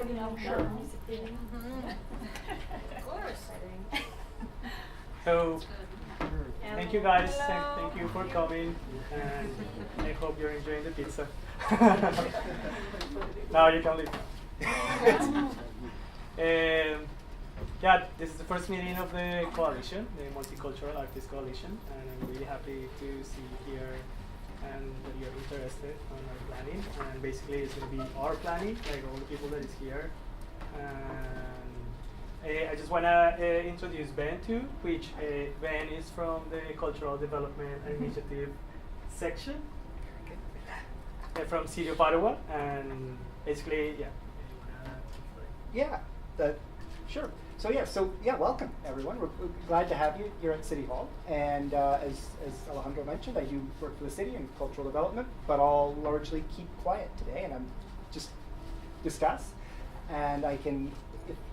Sure. Of course. So, thank you guys. Thank you for coming, and I hope you're enjoying the pizza. Now you can leave. Yeah, this is the first meeting of the coalition, the Multicultural Artists Coalition, and I'm really happy to see you here and that you're interested on our planning. And basically, it's going to be our planning, like all the people that is here. And I just want to introduce Ben too, which Ben is from the Cultural Development Initiative section from City of Ottawa, and basically, Yeah, sure. So welcome everyone. We're glad to have you here at City Hall. And as Alejandro mentioned, I do work for the city in cultural development, but I'll largely keep quiet today, and I'm just discuss. And I can,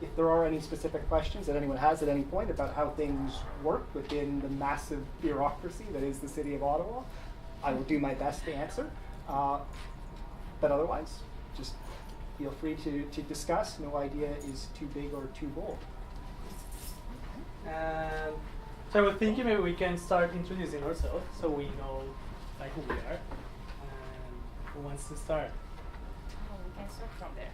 if there are any specific questions that anyone has at any point about how things work within the massive bureaucracy that is the City of Ottawa, I will do my best to answer. But otherwise, just feel free to discuss. No idea is too big or too bold. So I was thinking maybe we can start introducing ourselves so we know like who we are. And who wants to start? We can start from there.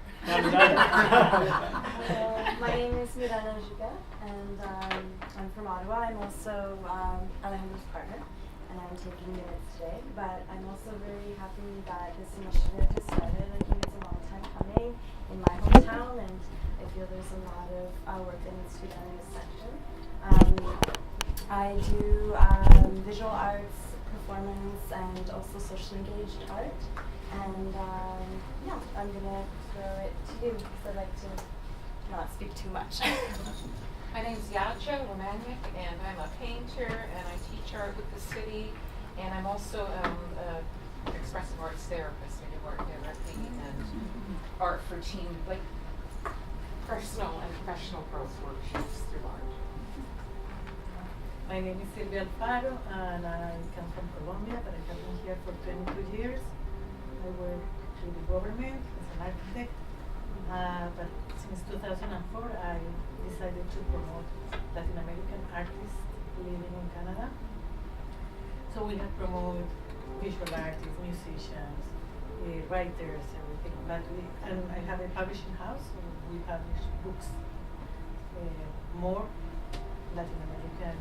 My name is Miranda Juga, and I'm from Ottawa. I'm also Alejandro's partner, and I'm taking minutes today. But I'm also very happy that this initiative has started. I think it's a long time coming in my hometown, and I feel there's a lot of work that needs to be done in this section. I do visual arts, performance, and also socially engaged art. And I'm gonna throw it to you because I like to not speak too much. My name is Yacha Romanic, and I'm a painter, and I teach art with the city, and I'm also an expressive arts therapist. I do art therapy and art for team, like personal and professional growth workshops through art. My name is Silvia Alfaro, and I come from Colombia, but I have been here for 22 years. I work with the government as an architect, but since 2004 I decided to promote Latin American artists living in Canada. So we have promoted visual artists, musicians, writers, everything. But and I have a publishing house, so we publish books, more Latin American,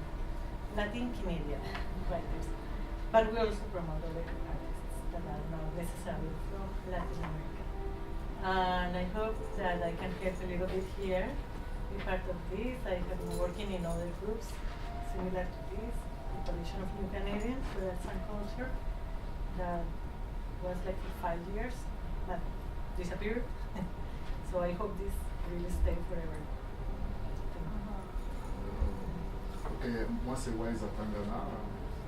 Latin Canadian writers. But we also promote other artists that are not necessarily from Latin America. And I hope that I can help a little bit here, be part of this. I have been working in other groups similar to this, the Coalition of New Canadians for Arts and Culture, that was like for 5 years, but disappeared. So I hope this really stays forever. Ok, moi c'est Wise Atangana,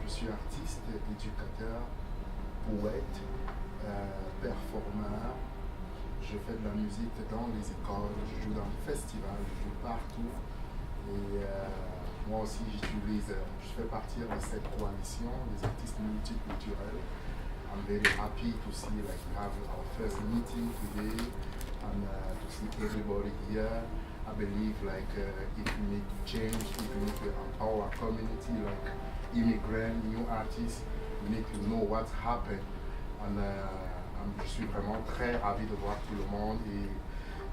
je suis artiste, éducateur, poète, performeur. Je fais de la musique dans les écoles, je joue dans les festivals, je joue partout. Et moi aussi je fais partie de cette coalition des artistes multiculturels. I'm very happy to see like we have our first meeting today and to see everybody here. I believe like if we need to change, if we need to empower our community like immigrant, new artists, we need to know what's happened. And je suis vraiment très ravi de voir tout le monde et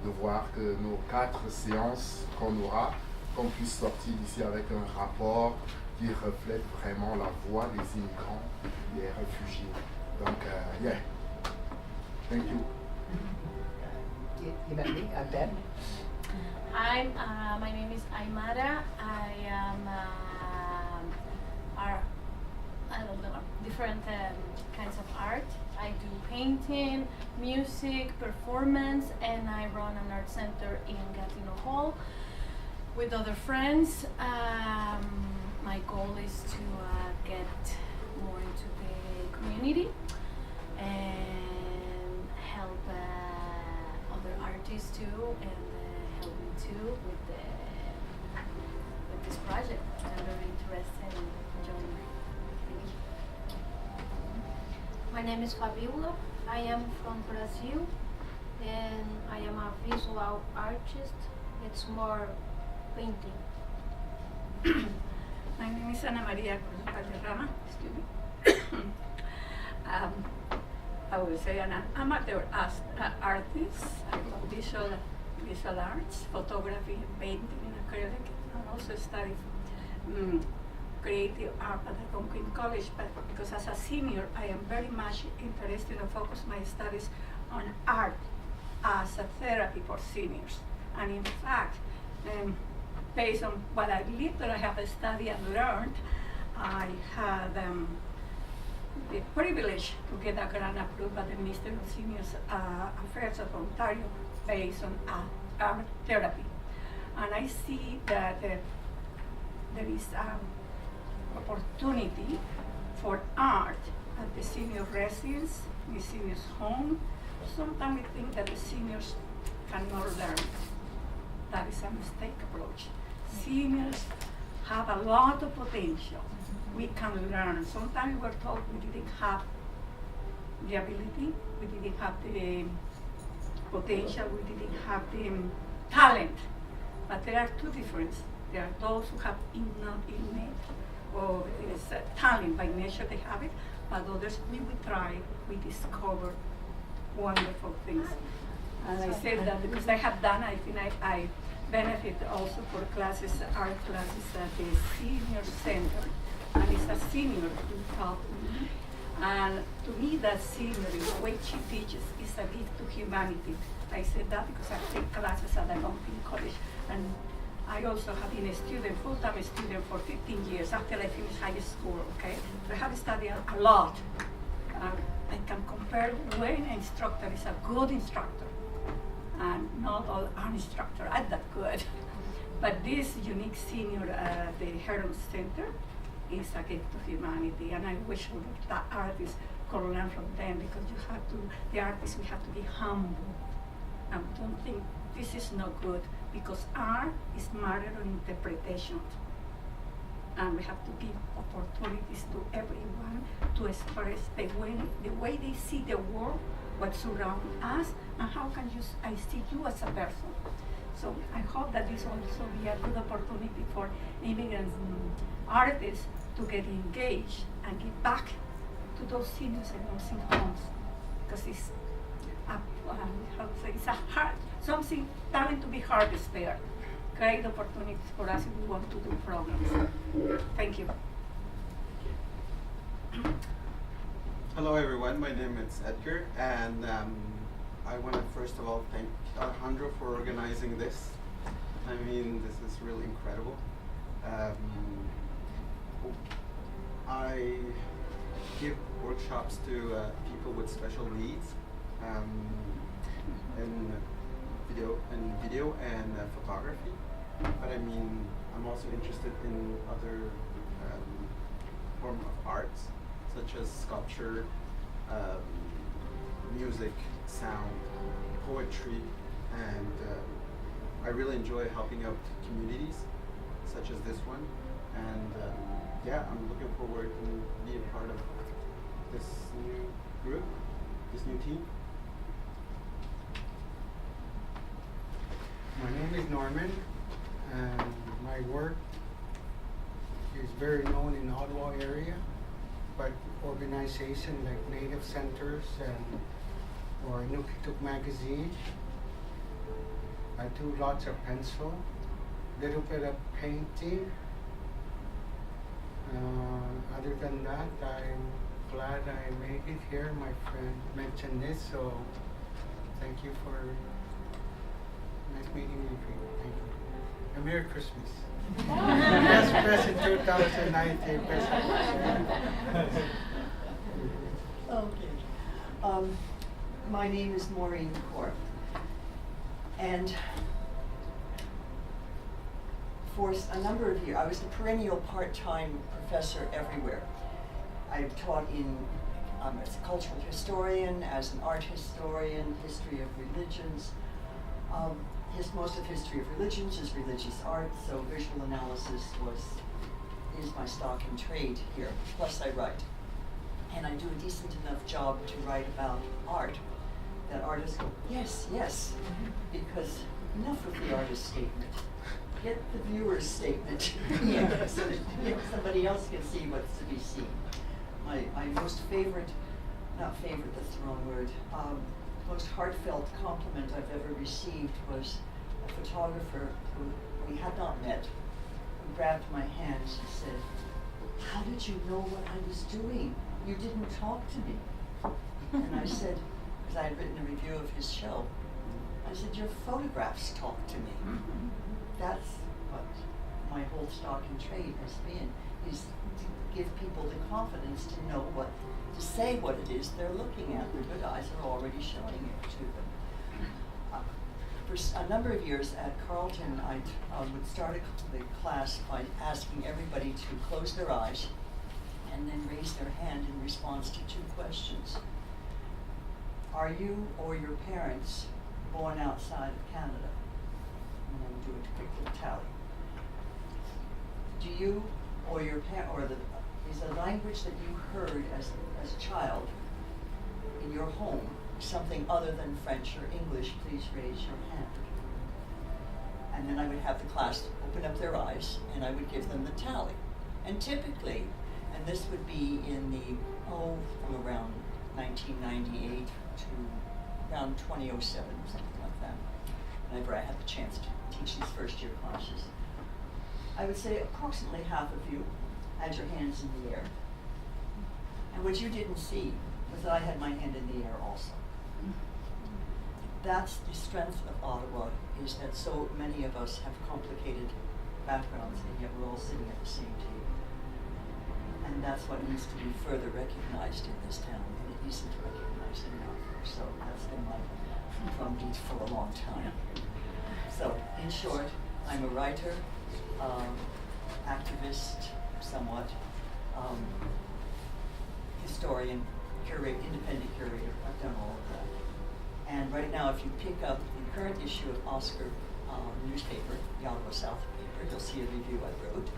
de voir que nos 4 séances qu'on aura, qu'on puisse sortir d'ici avec un rapport qui reflète vraiment la voix des immigrants, des réfugiés. Donc, yeah. Thank you. You met me, I'm Ben. My name is Aymara. I am I don't know, different kinds of art. I do painting, music, performance, and I run an art center in Gatineau Hall with other friends. My goal is to get more into the community and help other artists too, and help me too with this project. I'm very interested in joining. My name is Fabiola. I am from Brazil. and I am a visual artist. It's more painting. My name is Ana Maria Cruz Valderrama, excuse me. I would say an amateur artist. I love visual arts, photography, painting, and acrylic. I also study creative art at Algonquin College, but because as a senior, I am very much interested and focus my studies on art as a therapy for seniors. And in fact, based on what I lived and I have studied and learned, I had the privilege to get a grant approved by the Ministry of Seniors Affairs of Ontario based on art therapy. And I see that there is opportunity for art at the senior residence, the seniors' home. Sometimes we think that the seniors cannot learn. That is a mistake approach. Seniors have a lot of potential. We can learn. Sometimes we're told we didn't have the ability, we didn't have the potential, we didn't have the talent. But there are two differences. There are those who have innate or talent by nature, they have it, but others, we try, we discover wonderful things. And I said that because I have done, I think I benefit also for classes, art classes at the senior center. And it's a senior who taught me. And to me, that senior, the way she teaches, is a gift to humanity. I said that because I take classes at Algonquin College. And I also have been a student, full-time student for 15 years after I finished high school, okay? So I have studied a lot. I can compare when an instructor is a good instructor and not all instructors are that good. But this unique senior at the Herald Center is a gift to humanity, and I wish that artists could learn from them, because you have to, the artists, we have to be humble and don't think this is not good, because art is matter of interpretation. And we have to give opportunities to everyone to express the way they see the world, what surrounds us, and how can I see you as a person. So I hope that this will also be a good opportunity for immigrant artists to get engaged and give back to those seniors and nursing homes, because it's it's a hard, something talent to be harvested there. Great opportunities for us if we want to do programs. Thank you. Hello everyone, my name is Edgar, and I want to first of all thank Alejandro for organizing this. I mean, this is really incredible. I give workshops to people with special needs in video and photography. But I mean, I'm also interested in other forms of arts, such as sculpture, music, sound, poetry, and I really enjoy helping out communities such as this one. And yeah, I'm looking forward to being part of this new group, this new team. My name is Norman, and my work is very known in Ottawa area, but organizations like Native Centers or Nukituk Magazine. I do lots of pencil, little bit of painting. Other than that, I'm glad I made it here. My friend mentioned this, so thank you for nice meeting you. Thank you. And Merry Christmas. Best present 2019. Best present. Okay. My name is Maureen Corp. And for a number of years, I was a perennial part-time professor everywhere. I've taught as a cultural historian, as an art historian, history of religions. Most of history of religions is religious art, so visual analysis is my stock in trade here. Plus I write. And I do a decent enough job to write about art, that artists go, yes, yes, because enough with the artist statement. Get the viewer's statement in so that somebody else can see what's to be seen. My most favorite, not favorite, that's the wrong word, most heartfelt compliment I've ever received was a photographer who we had not met, who grabbed my hands and said, how did you know what I was doing? You didn't talk to me. And I said, because I had written a review of his show, I said, your photographs talk to me. That's what my whole stock in trade has been, is to give people the confidence to know what, to say what it is they're looking at. Their good eyes are already showing it to them. For a number of years at Carleton, I would start the class by asking everybody to close their eyes and then raise their hand in response to two questions. Are you or your parents born outside of Canada? And then do a quick little tally. Do you or your is a language that you heard as a child in your home something other than French or English? Please raise your hand. And then I would have the class open up their eyes and I would give them the tally. And typically, and this would be in the, from around 1998 to around 2007, something like that, whenever I had the chance to teach these first year classes, I would say approximately half of you had your hands in the air. And what you didn't see was that I had my hand in the air also. That's the strength of Ottawa, is that so many of us have complicated backgrounds and yet we're all sitting at the same table. And that's what needs to be further recognized in this town, and it isn't recognized enough. So that's been my drumbeat for a long time. So in short, I'm a writer, activist, somewhat, historian, independent curator. I've done all of that. And right now, if you pick up the current issue of Oscar newspaper, the Ottawa South paper, you'll see a review I wrote.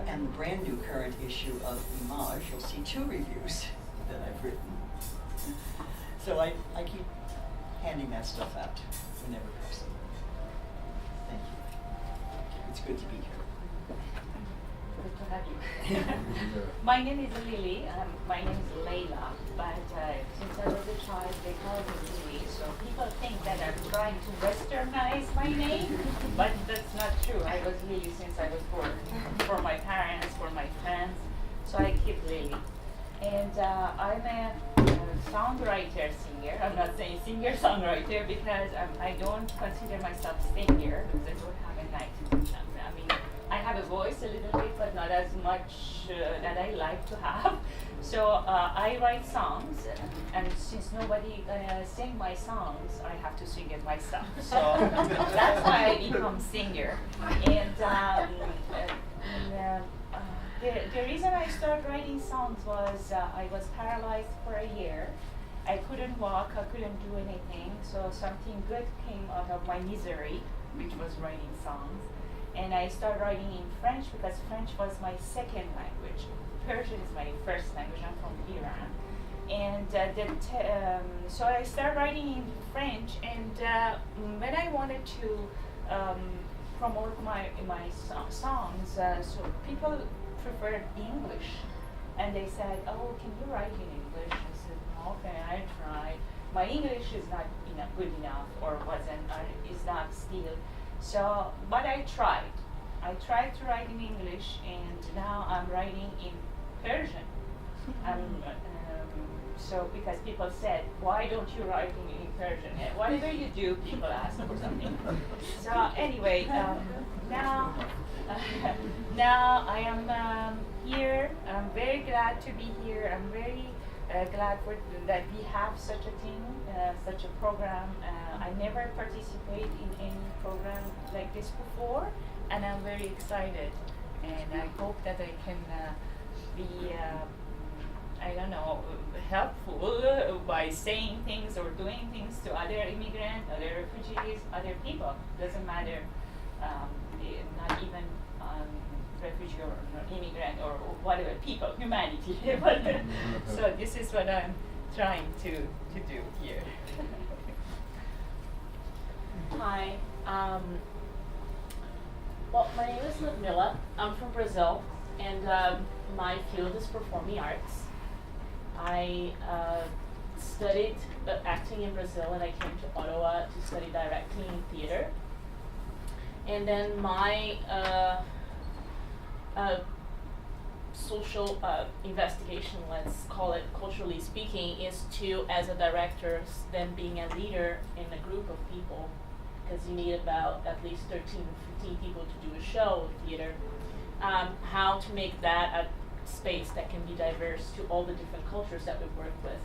And the brand new current issue of Image, you'll see two reviews that I've written. So I keep handing that stuff out whenever possible. Thank you. It's good to be here. Good to have you. My name is Lily. My name is Layla, but since I was a child, they called me Lily. So people think that I'm trying to westernize my name, but that's not true. I was Lily since I was born, for my parents, for my friends. So I keep Lily. And I'm a songwriter, singer. I'm not saying singer-songwriter because I don't consider myself singer because I don't have a nice. I mean, I have a voice a little bit, but not as much that I like to have. So I write songs, and since nobody sing my songs, I have to sing it myself. So that's why I become singer. And the reason I started writing songs was I was paralyzed for a year. I couldn't walk, I couldn't do anything. So something good came out of my misery, which was writing songs. And I started writing in French because French was my second language. Persian is my first language. I'm from Iran. And so I started writing in French. And when I wanted to promote my songs, so people preferred English. And they said, oh, can you write in English? I said, okay, I tried. My English is not good enough, or is not still. So, but I tried. I tried to write in English, and now I'm writing in Persian. So because people said, why don't you write in Persian? And whatever you do, people ask for something. So anyway, now I am here. I'm very glad to be here. I'm very glad that we have such a thing, such a program. I never participated in any program like this before, and I'm very excited. And I hope that I can be, helpful by saying things or doing things to other immigrants, other refugees, other people. Doesn't matter, not even refugee or immigrant or whatever, people, humanity. So this is what I'm trying to do here. Hi. Well, my name is Ludmila. I'm from Brazil, and my field is performing arts. I studied acting in Brazil, and I came to Ottawa to study directing in theater. And then my social investigation, let's call it culturally speaking, is to, as a director, then being a leader in a group of people, because you need about at least 13 or 15 people to do a show of theater, how to make that a space that can be diverse to all the different cultures that we work with.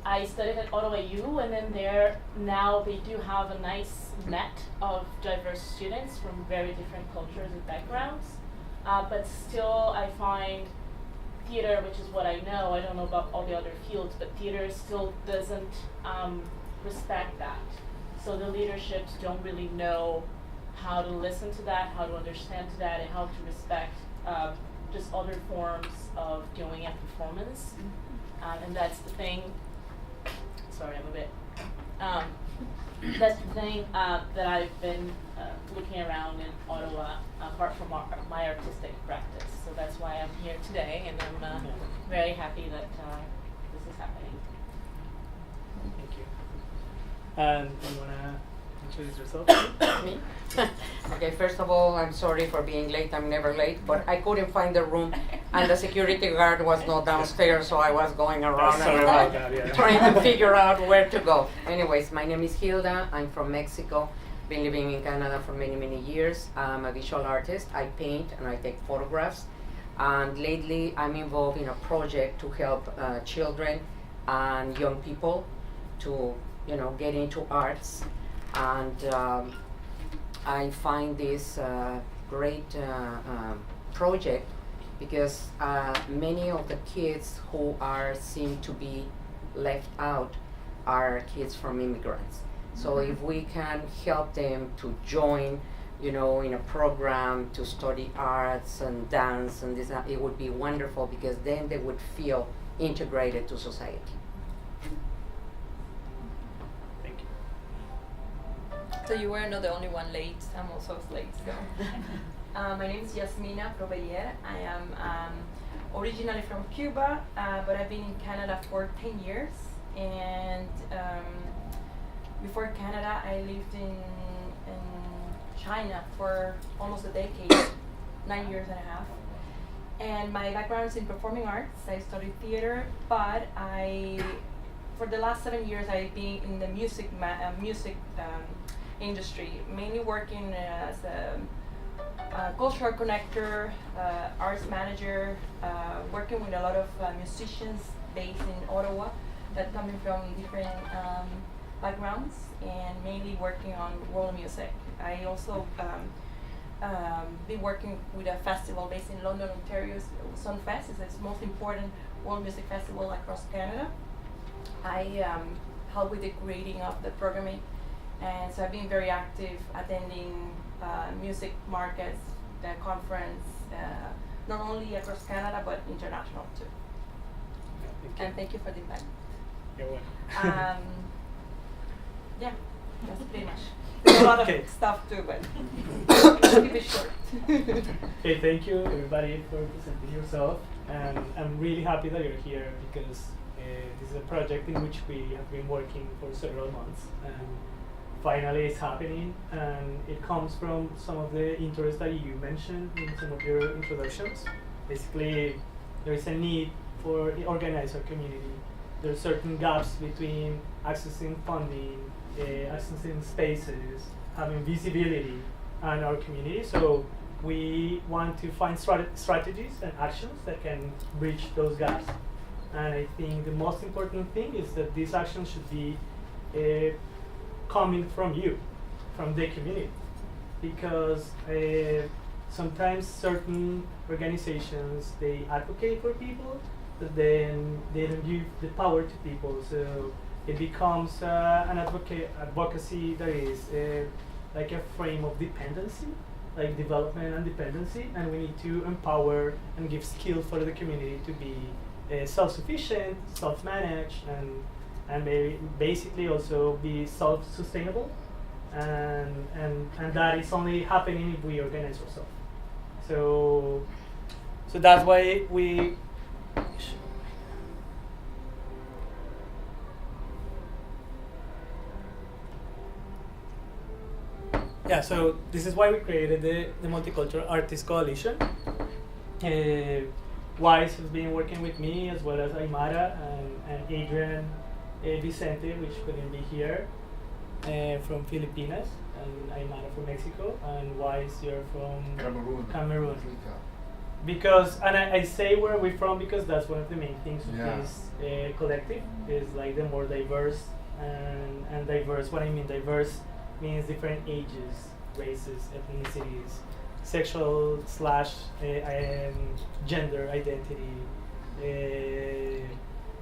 I studied at Ottawa U, and then there now they do have a nice net of diverse students from very different cultures and backgrounds. But still, I find theater, which is what I know, I don't know about all the other fields, but theater still doesn't respect that. So the leaderships don't really know how to listen to that, how to understand to that, and how to respect just other forms of doing a performance. And that's the thing. Sorry, I'm a bit. That's the thing that I've been looking around in Ottawa, apart from my artistic practice. So that's why I'm here today, and I'm very happy that this is happening. Thank you. And you want to introduce yourself? Me? Okay, first of all, I'm sorry for being late. I'm never late, but I couldn't find the room, and the security guard was not downstairs, so I was going around and around trying to figure out where to go. Anyways, my name is Hilda. I'm from Mexico. Been living in Canada for many, many years. I'm a visual artist. I paint and I take photographs. And lately, I'm involved in a project to help children and young people to, get into arts. And I find this great project because many of the kids who are seen to be left out are kids from immigrants. So if we can help them to join, in a program to study arts and dance and this, it would be wonderful because then they would feel integrated to society. So you were not the only one late. I'm also late. So, my name is Yasmina Proveyer. I am originally from Cuba, but I've been in Canada for 10 years. And before Canada, I lived in China for almost a decade, 9 years and a half. And my background is in performing arts. I studied theater, but for the last 7 years, I've been in the music industry, mainly working as a cultural connector, arts manager, working with a lot of musicians based in Ottawa that coming from different backgrounds, and mainly working on world music. I also been working with a festival based in London, Ontario, Sunfest. It's the most important world music festival across Canada. I help with the creating of the programming. And so I've been very active attending music markets, the conference, not only across Canada, but international too. And thank you for the invite. You're welcome. Yeah, that's pretty much. There's a lot of stuff too, but keep it short. Okay, thank you everybody for presenting yourself. And I'm really happy that you're here because this is a project in which we have been working for several months. And finally it's happening, and it comes from some of the interests that you mentioned in some of your introductions. Basically, there is a need for organizer community. There are certain gaps between accessing funding, accessing spaces, having visibility in our community. So we want to find strategies and actions that can bridge those gaps. And I think the most important thing is that these actions should be coming from you, from the community, because sometimes certain organizations, they advocate for people, but then they don't give the power to people, so it becomes an advocacy that is like a frame of dependency, like development and dependency, and we need to empower and give skill for the community to be self-sufficient, self-managed, and basically also be self-sustainable, and that is only happening if we organize ourselves. So that's why we. Yeah, so this is why we created the Multicultural Artists Coalition. Wise has been working with me, as well as Aymara and Adrian Vicente, which couldn't be here, from Filipinas, and Aymara from Mexico, and Wise, you're from Cameroon. Because, and I say where we're from because that's one of the main things of this collective, is like the more diverse, and diverse, what I mean diverse means different ages, races, ethnicities, sexual / gender identity,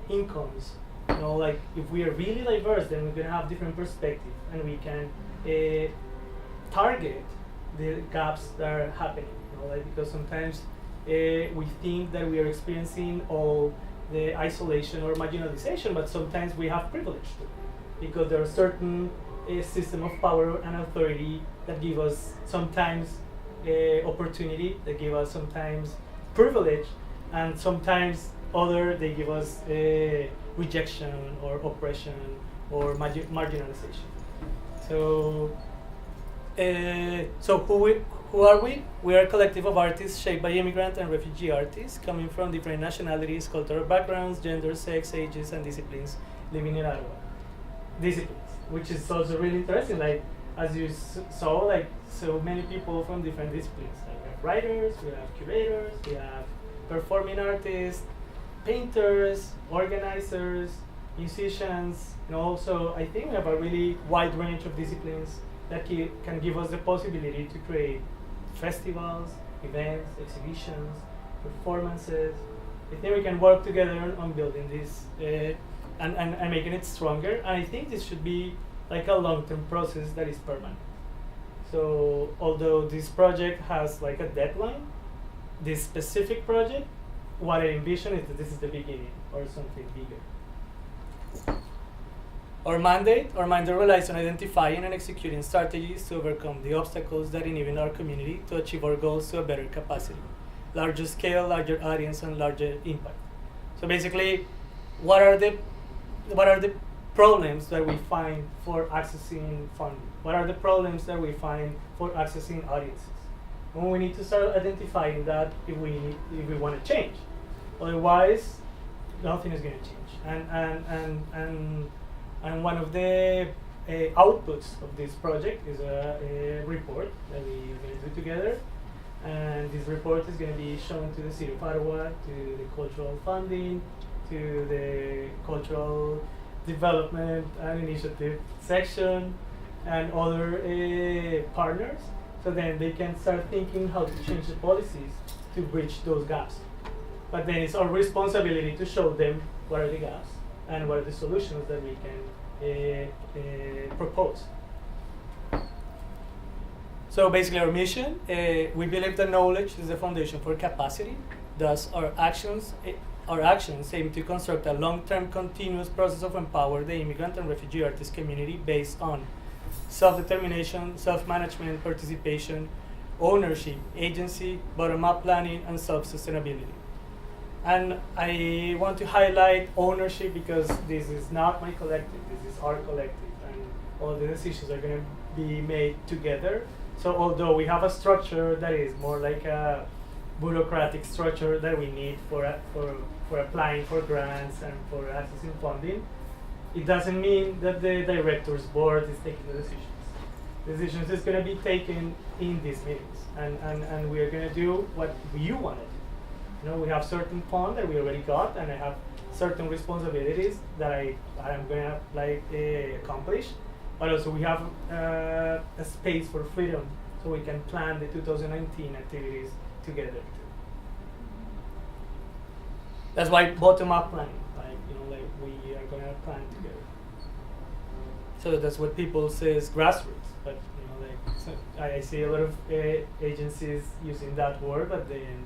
incomes. You know, like if we are really diverse, then we're gonna have different perspectives, and we can target the gaps that are happening. You know, like because sometimes we think that we are experiencing all the isolation or marginalization, but sometimes we have privilege too, because there are certain system of power and authority that give us sometimes opportunity, that give us sometimes privilege, and sometimes other they give us rejection or oppression or marginalization. So who are we? We are a collective of artists shaped by immigrant and refugee artists coming from different nationalities, cultural backgrounds, gender, sex, ages, and disciplines living in Ottawa. Disciplines, which is also really interesting. Like as you saw, like so many people from different disciplines. Like we have writers, we have curators, we have performing artists, painters, organizers, musicians, and also I think we have a really wide range of disciplines that can give us the possibility to create festivals, events, exhibitions, performances. I think we can work together on building this and making it stronger. And I think this should be like a long-term process that is permanent. So although this project has like a deadline, this specific project, what I envision is that this is the beginning or something bigger. Our mandate relies on identifying and executing strategies to overcome the obstacles that inhibit our community to achieve our goals to a better capacity, larger scale, larger audience, and larger impact. So basically, what are the problems that we find for accessing funding? What are the problems that we find for accessing audiences? And we need to start identifying that if we want to change. Otherwise, nothing is going to change. And one of the outputs of this project is a report that we are going to do together. And this report is going to be shown to the City of Ottawa, to the cultural funding, to the cultural development and initiative section, and other partners. So then they can start thinking how to change the policies to bridge those gaps. But then it's our responsibility to show them what are the gaps and what are the solutions that we can propose. So basically our mission, we believe that knowledge is the foundation for capacity. Thus our actions aim to construct a long-term continuous process of empower the immigrant and refugee artist community based on self-determination, self-management, participation, ownership, agency, bottom-up planning, and self-sustainability. And I want to highlight ownership because this is not my collective, this is our collective, and all the decisions are going to be made together. So although we have a structure that is more like a bureaucratic structure that we need for applying for grants and for accessing funding, it doesn't mean that the director's board is taking the decisions. Decisions is going to be taken in these meetings, and we are going to do what you want to do. You know, we have certain funds that we already got, and I have certain responsibilities that I'm going to accomplish. But also we have a space for freedom, so we can plan the 2019 activities together too. That's why bottom-up planning, we are going to plan together. So that's what people say is grassroots, but so I see a lot of agencies using that word, but then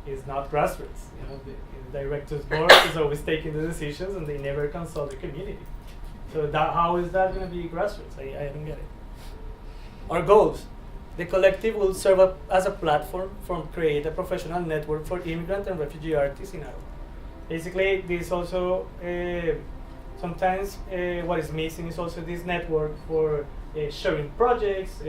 is not grassroots. The director's board is always taking the decisions, and they never consult the community. So how is that going to be grassroots? I don't get it. Our goals. The collective will serve as a platform for create a professional network for immigrant and refugee artists in Ottawa. Basically, this also, sometimes what is missing is also this network for sharing projects,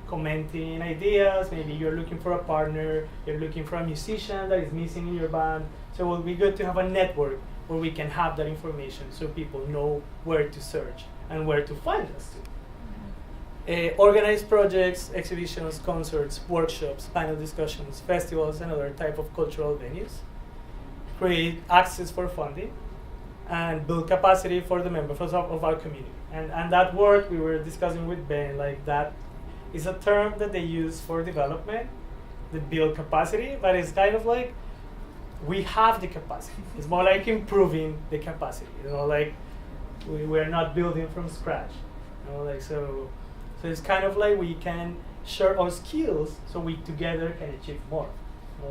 commenting ideas. Maybe you're looking for a partner, you're looking for a musician that is missing in your band. So it will be good to have a network where we can have that information so people know where to search and where to find us too. Organize projects, exhibitions, concerts, workshops, panel discussions, festivals, and other type of cultural venues. Create access for funding, and build capacity for the members of our community. And that word we were discussing with Ben, like that is a term that they use for development, the build capacity, but it's kind of like we have the capacity. It's more like improving the capacity. Like we're not building from scratch. So it's kind of like we can share our skills so we together can achieve more.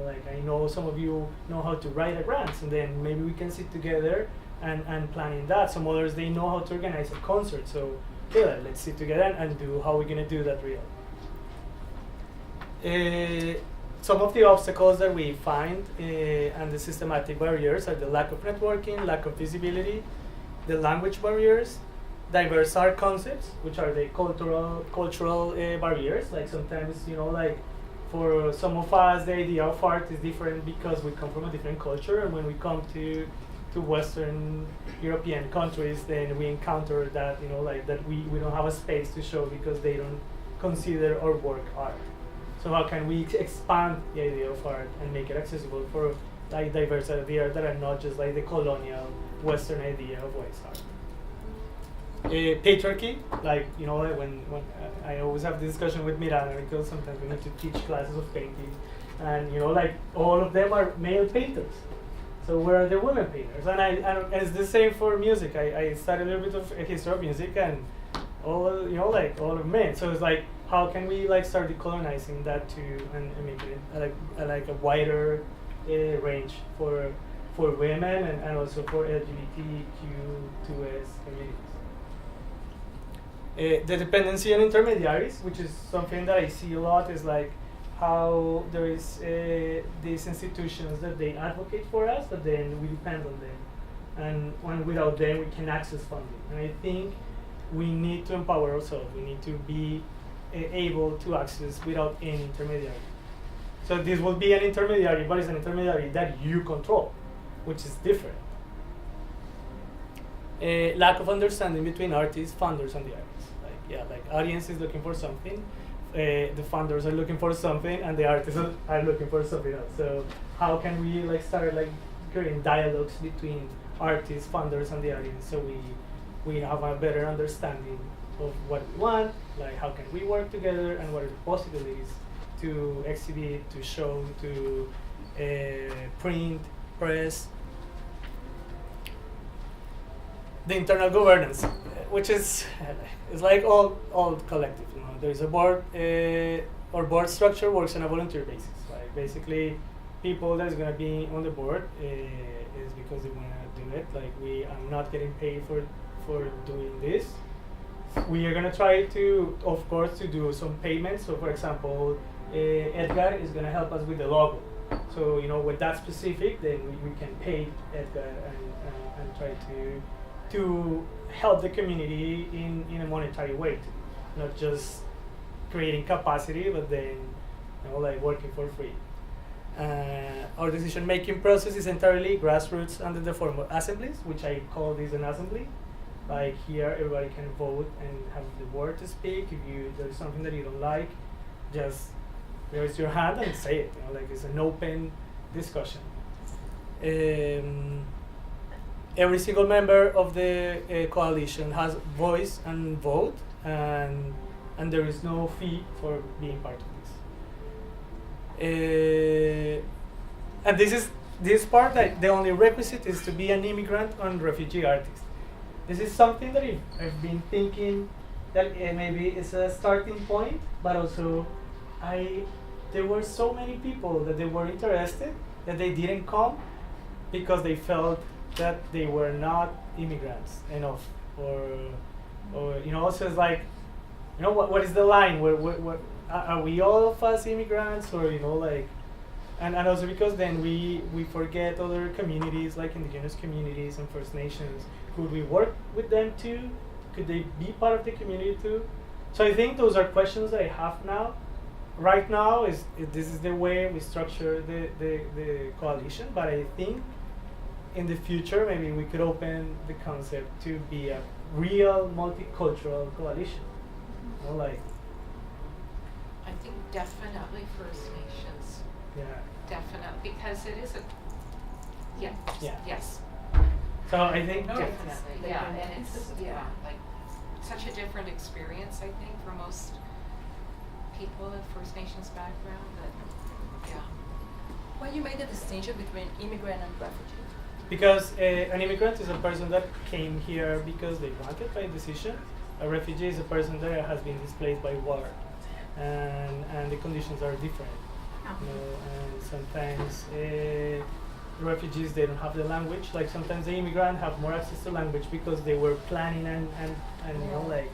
Like I know some of you know how to write a grant, and then maybe we can sit together and planning that. Some others, they know how to organize a concert. So yeah, let's sit together and do how we're gonna do that real. Some of the obstacles that we find and the systematic barriers are the lack of networking, lack of visibility, the language barriers, diverse art concepts, which are the cultural barriers. Like sometimes, like for some of us, the idea of art is different because we come from a different culture, and when we come to Western European countries, then we encounter that, like that we don't have a space to show because they don't consider our work art. So how can we expand the idea of art and make it accessible for like diverse ideas that are not just like the colonial Western idea of what is art? Patriarchy, like when I always have this discussion with Miranda because sometimes we need to teach classes of painting, and like all of them are male painters. So where are the women painters? And and it's the same for music. I studied a little bit of history of music, and all all of men. So it's like, how can we like start decolonizing that too and make it like a wider range for women and also for LGBTQ2S communities. The dependency on intermediaries, which is something that I see a lot, is like how there is these institutions that they advocate for us, but then we depend on them, and without them we can access funding. And I think we need to empower ourselves. We need to be able to access without any intermediary. So this will be an intermediary, but it's an intermediary that you control, which is different. Lack of understanding between artists, funders, and the artists. Like audience is looking for something, the funders are looking for something, and the artists are looking for something else. So how can we like start like creating dialogues between artists, funders, and the audience, so we have a better understanding of what we want, like how can we work together, and what are the possibilities to exhibit, to show, to print, press. The internal governance, which is like all collective. There's a board. Our board structure works on a volunteer basis. Like basically, people that's gonna be on the board is because they wanna do it. Like I'm not getting paid for doing this. We are gonna try to, of course, to do some payments. So, for example, Edgar is gonna help us with the logo. So with that specific, then we can pay Edgar and try to help the community in a monetary way too. Not just creating capacity, but then like working for free. Our decision-making process is entirely grassroots under the form of assemblies, which I call this an assembly. Like here, everybody can vote and have the word to speak. If there's something that you don't like, just raise your hand and say it. Like it's an open discussion. Every single member of the coalition has voice and vote, and there is no fee for being part of this. And this part, like the only requisite is to be an immigrant and refugee artist. This is something that I've been thinking that maybe it's a starting point, but also I there were so many people that they were interested that they didn't come because they felt that they were not immigrants enough, or so it's like, what is the line? What are we all of us immigrants, or like, and also because then we forget other communities like indigenous communities and First Nations. Could we work with them too? Could they be part of the community too? So I think those are questions that I have now. Right now this is the way we structure the coalition, but I think in the future maybe we could open the concept to be a real multicultural coalition. Like, I think definitely First Nations. yeah. Definitely, because it is a, yes. So I think Definitely, yeah, and it's, like, such a different experience, I think, for most people of First Nations background, that, Why you made the distinction between immigrant and refugee? because an immigrant is a person that came here because they wanted by decision. A refugee is a person that has been displaced by war, and the conditions are different. And sometimes refugees, they don't have the language. Like sometimes the immigrant have more access to language because they were planning and like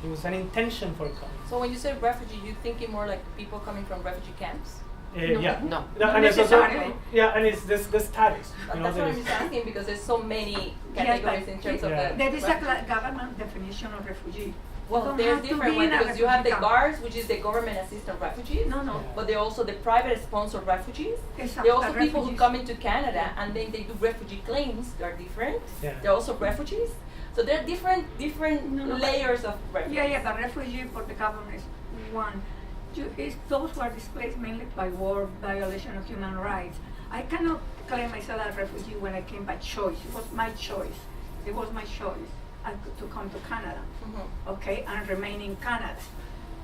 it was an intention for coming. So when you say refugee, you thinking more like people coming from refugee camps? Yeah. No. And it's also, and it's the status. That's what I'm just asking, because there's so many categories in terms of the. There is a government definition of refugee. Well, there's different ones, because you have the GARs, which is the government assisted refugees. No. But they're also the private sponsored refugees. Exactly. There are also people who come into Canada and then they do refugee claims. They're different. Yeah. They're also refugees. So there are different layers of refugees. Yeah, the refugee for the government is one. It's those who are displaced mainly by war, violation of human rights. I cannot claim myself a refugee when I came by choice. It was my choice. It was my choice to come to Canada, okay, and remain in Canada.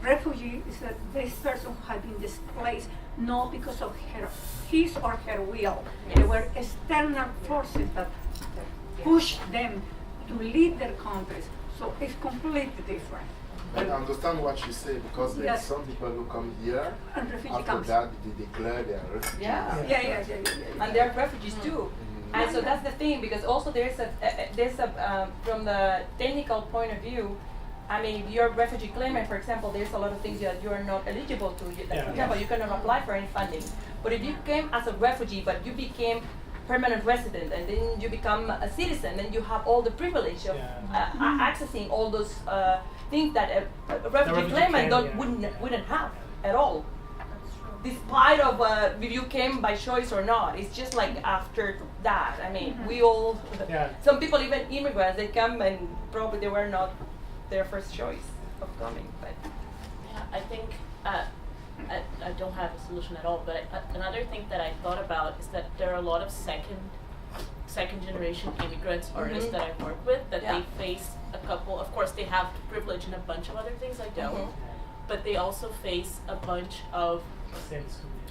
Refugee is this person who had been displaced not because of his or her will. Yes. There were external forces that pushed them to leave their countries. So it's completely different. I understand what you say, because there are Yes. some people who come here, And refugee after camps. that they declare they are refugees. Yeah. And they're refugees too. And so that's the thing, because also there's a from the technical point of view, I mean, if you're a refugee claimant, for example, there's a lot of things that you are not eligible to. Like, for example, you cannot apply for any funding. But if you came as a refugee, but you became permanent resident, and then you become a citizen, then you have all the privilege of accessing all those things that a refugee claimant wouldn't have at all. Despite of if you came by choice or not, it's just like after that. I mean, we all, some people, even immigrants, they come and probably they were not their first choice of coming. But yeah, I think I don't have a solution at all. But another thing that I thought about is that there are a lot of second generation immigrants artists that I work with that they face a couple. Of course, they have privilege and a bunch of other things I don't. But they also face a bunch of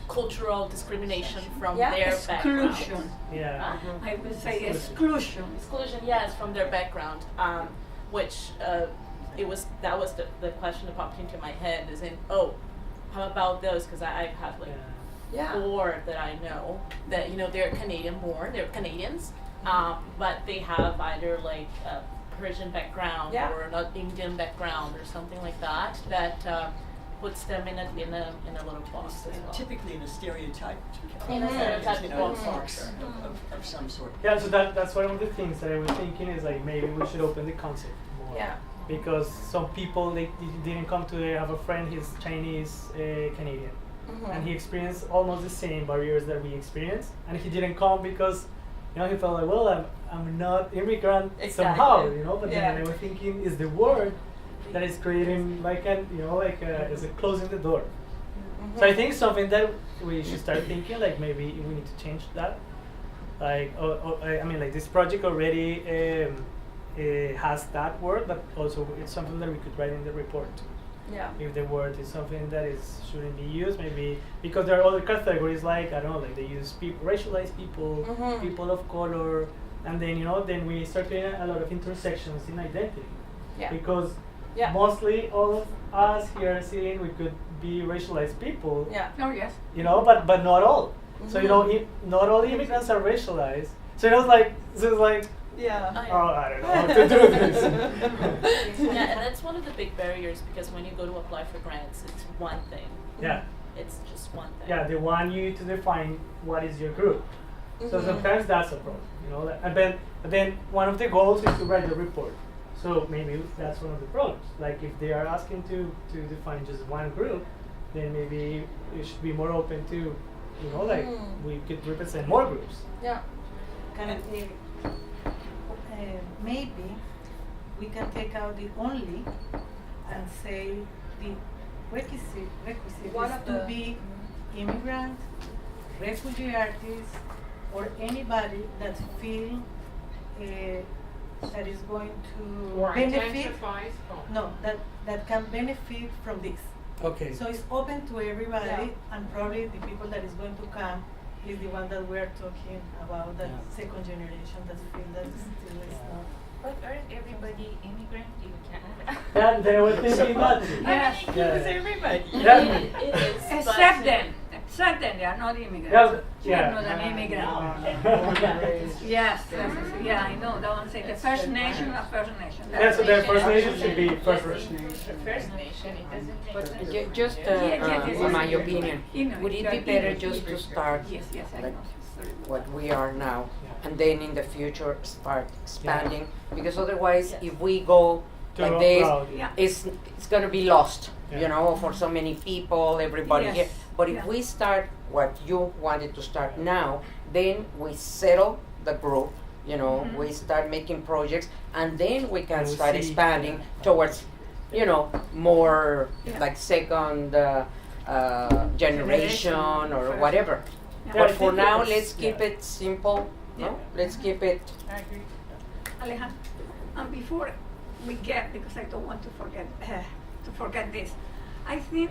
cultural discrimination from their background. Exclusion. Yeah. I would say exclusion. Exclusion, yes, from their background. Which that was the question that popped into my head, is in, how about those? Because I have like 4 that I know that, they're Canadian born, they're Canadians, but they have either like a Persian background or an Indian background or something like that, that puts them in a little box as well. Typically in a stereotyped box. of some sort. Yeah, so that's one of the things that I was thinking, is like maybe we should open the concept more. Yeah. Because some people, they didn't come to I have a friend, he's Chinese Canadian. And he experienced almost the same barriers that we experienced, and he didn't come because he felt like, well, I'm not immigrant somehow, but then I was thinking, is the word that is creating like is it closing the door. So I think something that we should start thinking, like maybe we need to change that. Like I mean, like this project already has that word, but also it's something that we could write in the report. Yeah. If the word is something that shouldn't be used, maybe because there are other categories, like I don't know, like they use racialized people, people of color, and then then we start creating a lot of intersections in identity. Yeah. Because Yeah. mostly all of us here sitting, we could be racialized people. Yeah. Oh, yes. You know, but not all. So you know, not all immigrants are racialized. So it was like, Yeah. oh, I don't know how to do this. Yeah, and that's one of the big barriers because when you go to apply for grants, it's one thing. Yeah. It's just one thing. Yeah, they want you to define what is your group. So Mhm. sometimes that's a problem, you know. And then one of the goals is to write the report. So maybe that's one of the problems. Like if they are asking to define just one group, then maybe it should be more open to, you know, like we could represent more groups. Yeah. Can maybe we can take out the only and say the requisite One is of to the- be immigrant, refugee artists, or anybody that feel that is going to Or benefit. identifies. No, that can benefit from this. Okay. So it's open to everybody, Yeah. and probably the people that is going to come is the one that we're talking about, that second generation that feel that still is not. But aren't everybody immigrant in Canada? Yeah, they were thinking that. Yes. Everybody. Yeah. It is. Except them. Except them, they are not immigrants. Yeah, You are yeah. not an immigrant. Yeah. Yes, yeah, I know. That one say the First Nation or First Nation. Yeah, so the First Nation should be First Nation. First Nation, it doesn't make sense. Just in my opinion, would it be better just to start Yes, I like know. Sorry. what we are now, and then in the future start expanding? Because otherwise, if we go Too like this, broad. Yeah. it's gonna be lost, Yeah. you know, for so many people, everybody Yes. here. But if Yeah. we start what you wanted to start now, then we settle the group, you know, Mhm. we start making projects, and then we can And we start see, expanding yeah. towards, you know, more Yeah. like second generation or First. whatever. Yeah. Yeah, I But for think now, it's- let's keep yeah. it simple. Yeah. No, let's keep it. I agree. Alejandro, and before we get, because I don't want to forget this, I think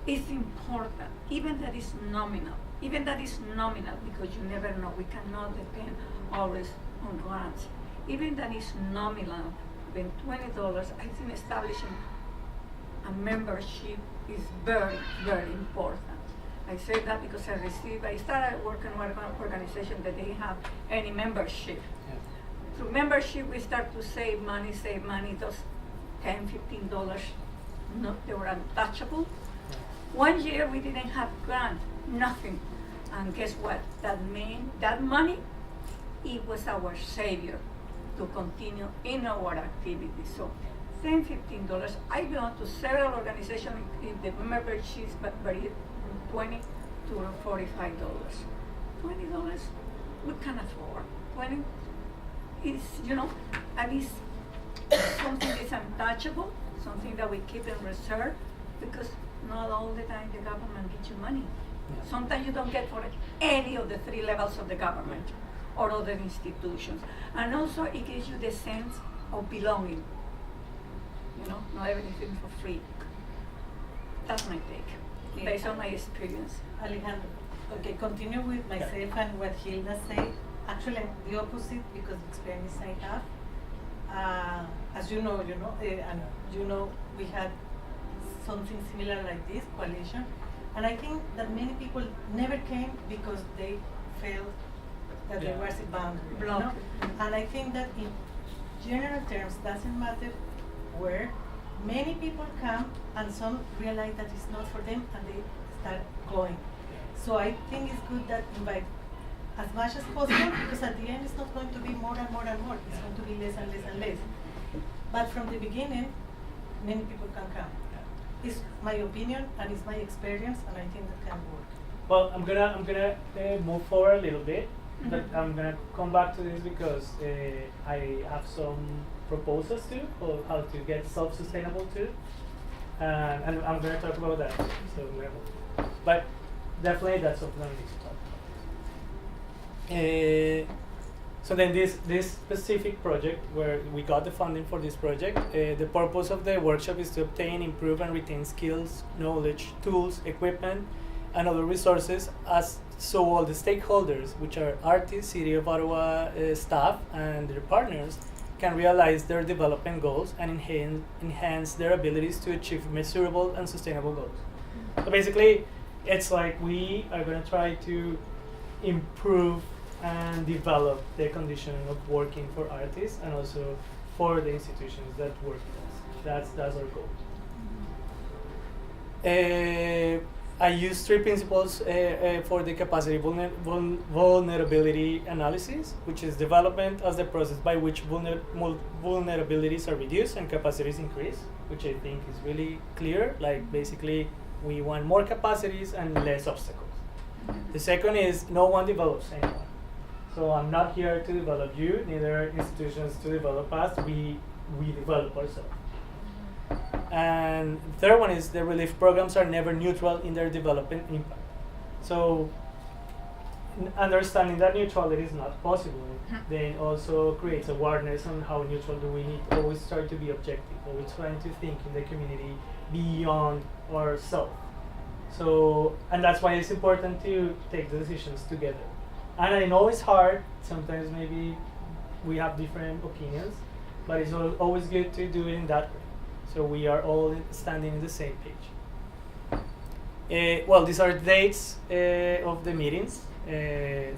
it's important, even that is nominal, because you never know, we cannot depend always on grants. Even that is nominal, when $20, I think establishing a membership is very, very important. I say that because I started working with an organization that they have any membership. Through membership, we start to save money, those $10, $15, no, they were untouchable. 1 year we didn't have grant, nothing. And guess what? That money, it was our savior to continue in our activities. So $10, $15. I belong to several organizations, the memberships vary from $20 to $45. $20 we can afford. 20 is, you know, at least something that's untouchable, something that we keep in reserve, because not all the time the government gives you money. Yeah. Sometimes you don't get for any of the 3 levels of the government or other institutions. And also it gives you the sense of belonging. You know, not everything for free. That's my take, based on my experience. Alejandro, okay, continue with myself and what Hilda said. Actually, I'm the opposite because the experience I have. As you know, and you know, we had something similar like this, coalition. And I think that many people never came because they felt that there was a boundary. You know? And I think that in general terms, doesn't matter where, many people come and some realize that it's not for them and they start going. So I think it's good that invite as much as possible, because at the end it's not going to be more and more and more. It's going to be less and less and less. But from the beginning, many people can come. It's my opinion and it's my experience, and I think that can work. Well, I'm gonna move forward a little bit, but I'm gonna come back to this because I have some proposals too of how to get self-sustainable too, and I'm gonna talk about that. So, but definitely that's something I need to talk about. So then this specific project where we got the funding for this project, the purpose of the workshop is to obtain, improve and retain skills, knowledge, tools, equipment and other resources so all the stakeholders, which are artists, City of Ottawa staff and their partners, can realize their development goals and enhance their abilities to achieve measurable and sustainable goals. So basically, it's like we are going to try to improve and develop the condition of working for artists and also for the institutions that work with us. That's our goal. I use 3 principles for the capacity vulnerability analysis, which is development as the process by which vulnerabilities are reduced and capacities increase, which I think is really clear. Like basically, we want more capacities and less obstacles. The second is no one develops anyone. So I'm not here to develop you, neither institutions to develop us. We develop ourselves. And the third one is the relief programs are never neutral in their development impact. So understanding that neutrality is not possible then also creates awareness on how neutral do we need to always try to be objective, always trying to think in the community beyond ourselves. So, and that's why it's important to take the decisions together. And I know it's hard, sometimes maybe we have different opinions, but it's always good to do it in that way. So we are all standing in the same page. Well, these are the dates of the meetings.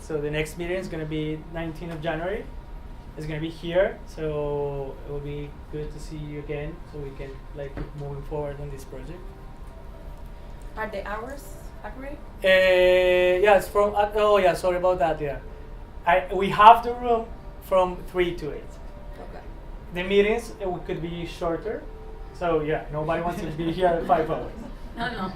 So the next meeting is going to be 19th of January. It's going to be here, so it will be good to see you again, so we can keep moving forward on this project. Are the hours agreed? Yeah, it's from. Oh yeah, sorry about that. Yeah, we have the room from 3 to 8. Okay. The meetings could be shorter. So yeah, nobody wants to be here 5 hours. No.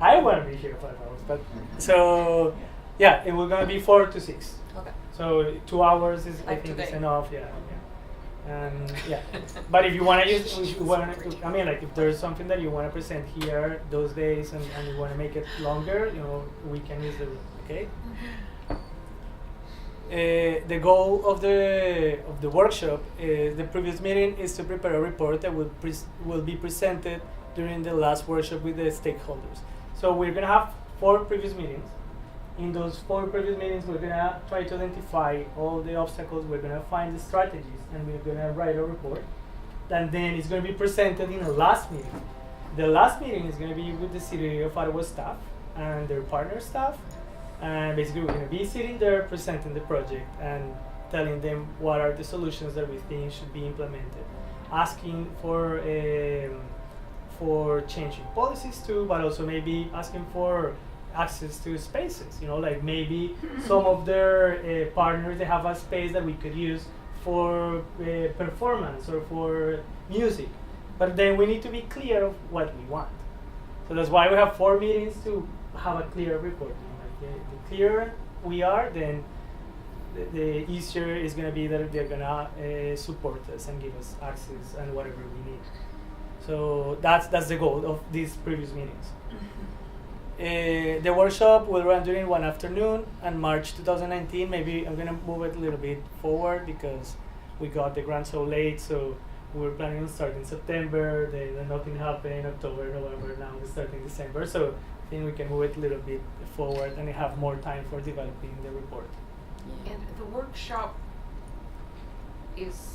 I want to be here 5 hours, but so yeah, it will gonna be 4 to 6. Okay. So 2 hours is I Like think today. is enough. Yeah. And yeah, but if you want to use, if there's something that you want to present here those days and you want to make it longer, we can use the room. Okay. The goal of the workshop is the previous meeting is to prepare a report that will be presented during the last workshop with the stakeholders. So we're gonna have 4 previous meetings. In those 4 previous meetings, we're gonna try to identify all the obstacles. We're gonna find the strategies, and we're gonna write a report. And then it's gonna be presented in the last meeting. The last meeting is gonna be with the City of Ottawa staff and their partner staff. And basically, we're going to be sitting there presenting the project and telling them what are the solutions that we think should be implemented, asking for changing policies too, but also maybe asking for access to spaces. Like maybe some of their partners, they have a space that we could use for performance or for music, but then we need to be clear of what we want. So that's why we have 4 meetings to have a clear report. The clearer we are, then the easier it's going to be that they're going to support us and give us access and whatever we need. So that's the goal of these previous meetings. The workshop will run during one afternoon on March 2019. Maybe I'm going to move it a little bit forward because we got the grant so late. So we were planning on starting in September. Then nothing happened in October, November. Now we're starting December. So I think we can move it a little bit forward and have more time for developing the report. And the workshop is.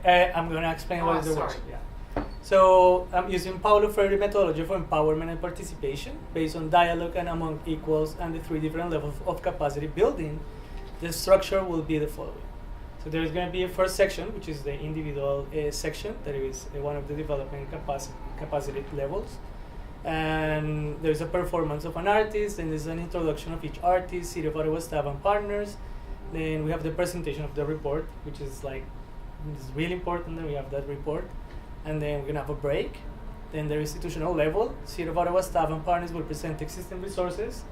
I'm going to explain what is the sorry. workshop. Yeah. So I'm using Paulo Freire methodology for empowerment and participation based on dialogue and among equals and the 3 different levels of capacity building. The structure will be the following. So there is going to be a first section, which is the individual section, that is one of the development capacity levels. And there's a performance of an artist, and there's an introduction of each artist, City of Ottawa staff and partners. Then we have the presentation of the report, which is really important that we have that report. And then we're gonna have a break. Then the institutional level, City of Ottawa staff and partners will present existing resources.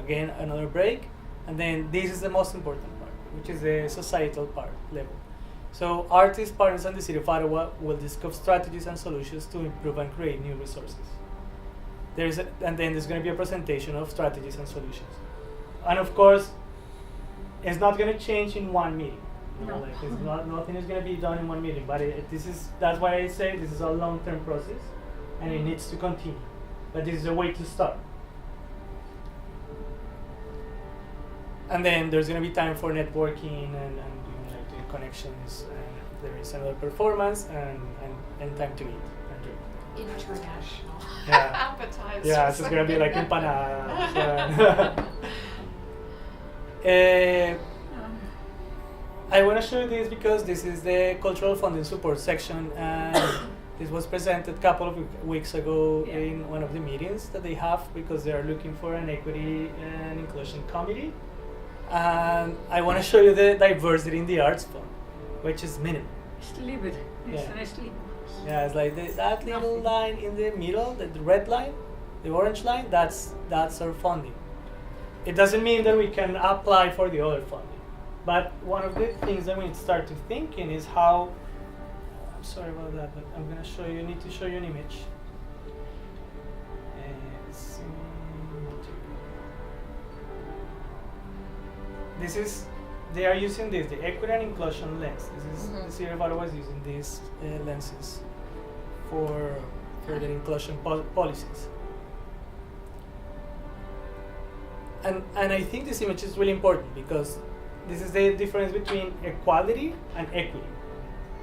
Again, another break. And then this is the most important part, which is the societal part level. So artists, partners, and the City of Ottawa will discuss strategies and solutions to improve and create new resources. And then there's going to be a presentation of strategies and solutions. And of course, it's not going to change in one meeting. Nothing is going to be done in one meeting. But that's why I say this is a long-term process, and it needs to continue. But this is a way to start. And then there's going to be time for networking and connections, and there is another performance and time to eat and drink. International. Yeah. Appetizers. Yeah, so it's gonna be like empanadas. I want to show you this because this is the cultural funding support section, and this was presented a couple of weeks ago in one of the meetings that they have, because they are looking for an equity and inclusion committee. And I want to show you the diversity in the arts fund, which is minimal. Sleep it. It's an sleep. Yeah, it's like that little line in the middle, the red line, the orange line, that's our funding. It doesn't mean that we can apply for the other funding. But one of the things that we need to start to think in is how, I'm sorry about that, but I'm going to show you, I need to show you an image. This is, they are using this, the equity and inclusion lens. This is, the City of Ottawa is using these lenses for their inclusion policies. And I think this image is really important because this is the difference between equality and equity.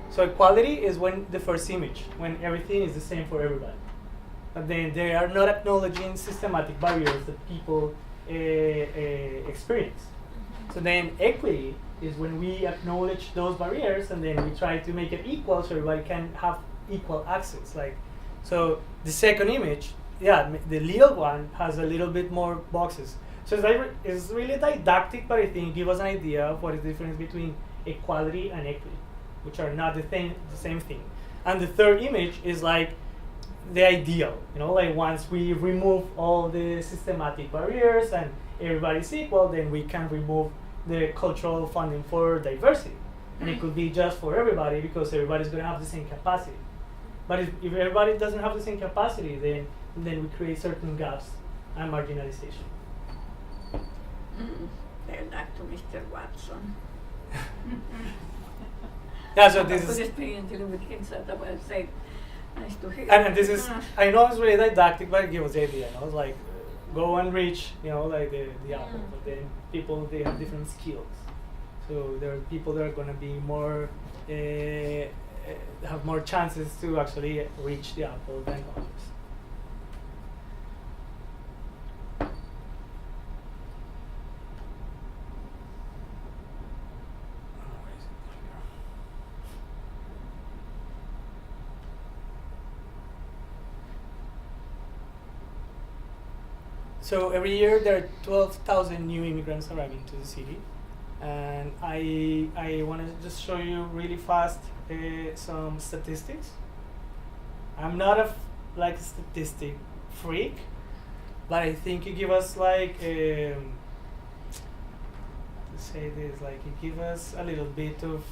So equality is when the first image, when everything is the same for everybody. But then they are not acknowledging systematic barriers that people experience. So then equity is when we acknowledge those barriers and then we try to make it equal so everybody can have equal access. Like, so the second image, the little one has a little bit more boxes. So it's really didactic, but I think it gives us an idea of what is the difference between equality and equity, which are not the same thing. And the third image is like the ideal, like once we remove all the systematic barriers and everybody's equal, then we can remove the cultural funding for diversity. And it could be just for everybody because everybody's going to have the same capacity. But if everybody doesn't have the same capacity, then we create certain gaps and marginalization. They're back to Mr. Watson. Yeah, so this is experience dealing with him, so I would say nice to hear. And this is, I know it's really didactic, but it gives the idea. It's like go and reach, like the apple. But then people, they have different skills. So there are people that are going to be more, have more chances to actually reach the apple than others. So every year there are 12,000 new immigrants arriving to the city, and I want to just show you really fast some statistics. I'm not a statistic freak, but I think it gives us let's say this, it gives us a little bit of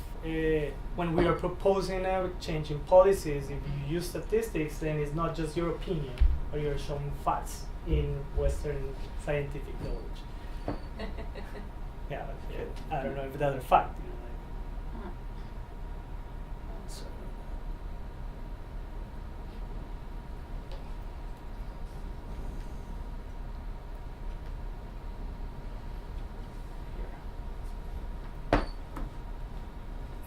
when we are proposing a change in policies. If you use statistics, then it's not just your opinion or you're showing facts in Western scientific knowledge. I don't know if that's a fact. So.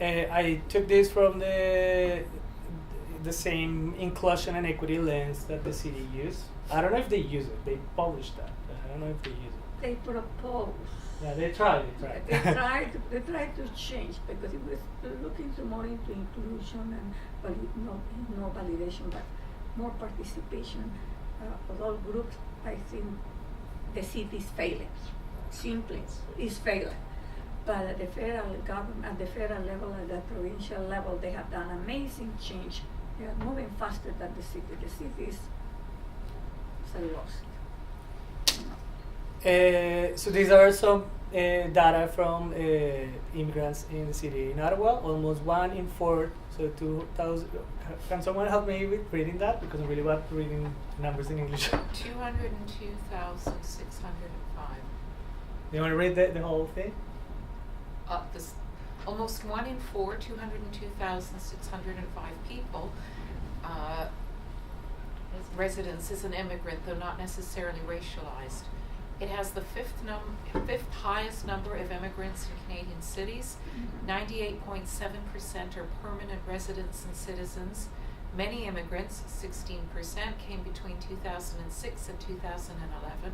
I took this from the same inclusion and equity lens that the city used. I don't know if they use it. They published that, but I don't know if they use it. They propose. Yeah, they tried. They tried to change because it was looking more into inclusion and no validation, but more participation of all groups. I think the city is failing. Simply, is failing. But at the federal government, at the federal level, at the provincial level, they have done amazing change. They are moving faster than the city. The city is lost. So these are some data from immigrants in the city in Ottawa. Almost 1 in 4, so 2,000. Can someone help me with reading that? Because I'm really bad at reading numbers in English. 202,605. You want to read the whole thing? Almost 1 in 4, 202,605 people. Residents is an immigrant, though not necessarily racialized. It has the fifth highest number of immigrants in Canadian cities. 98.7% are permanent residents and citizens. Many immigrants, 16%, came between 2006 and 2011.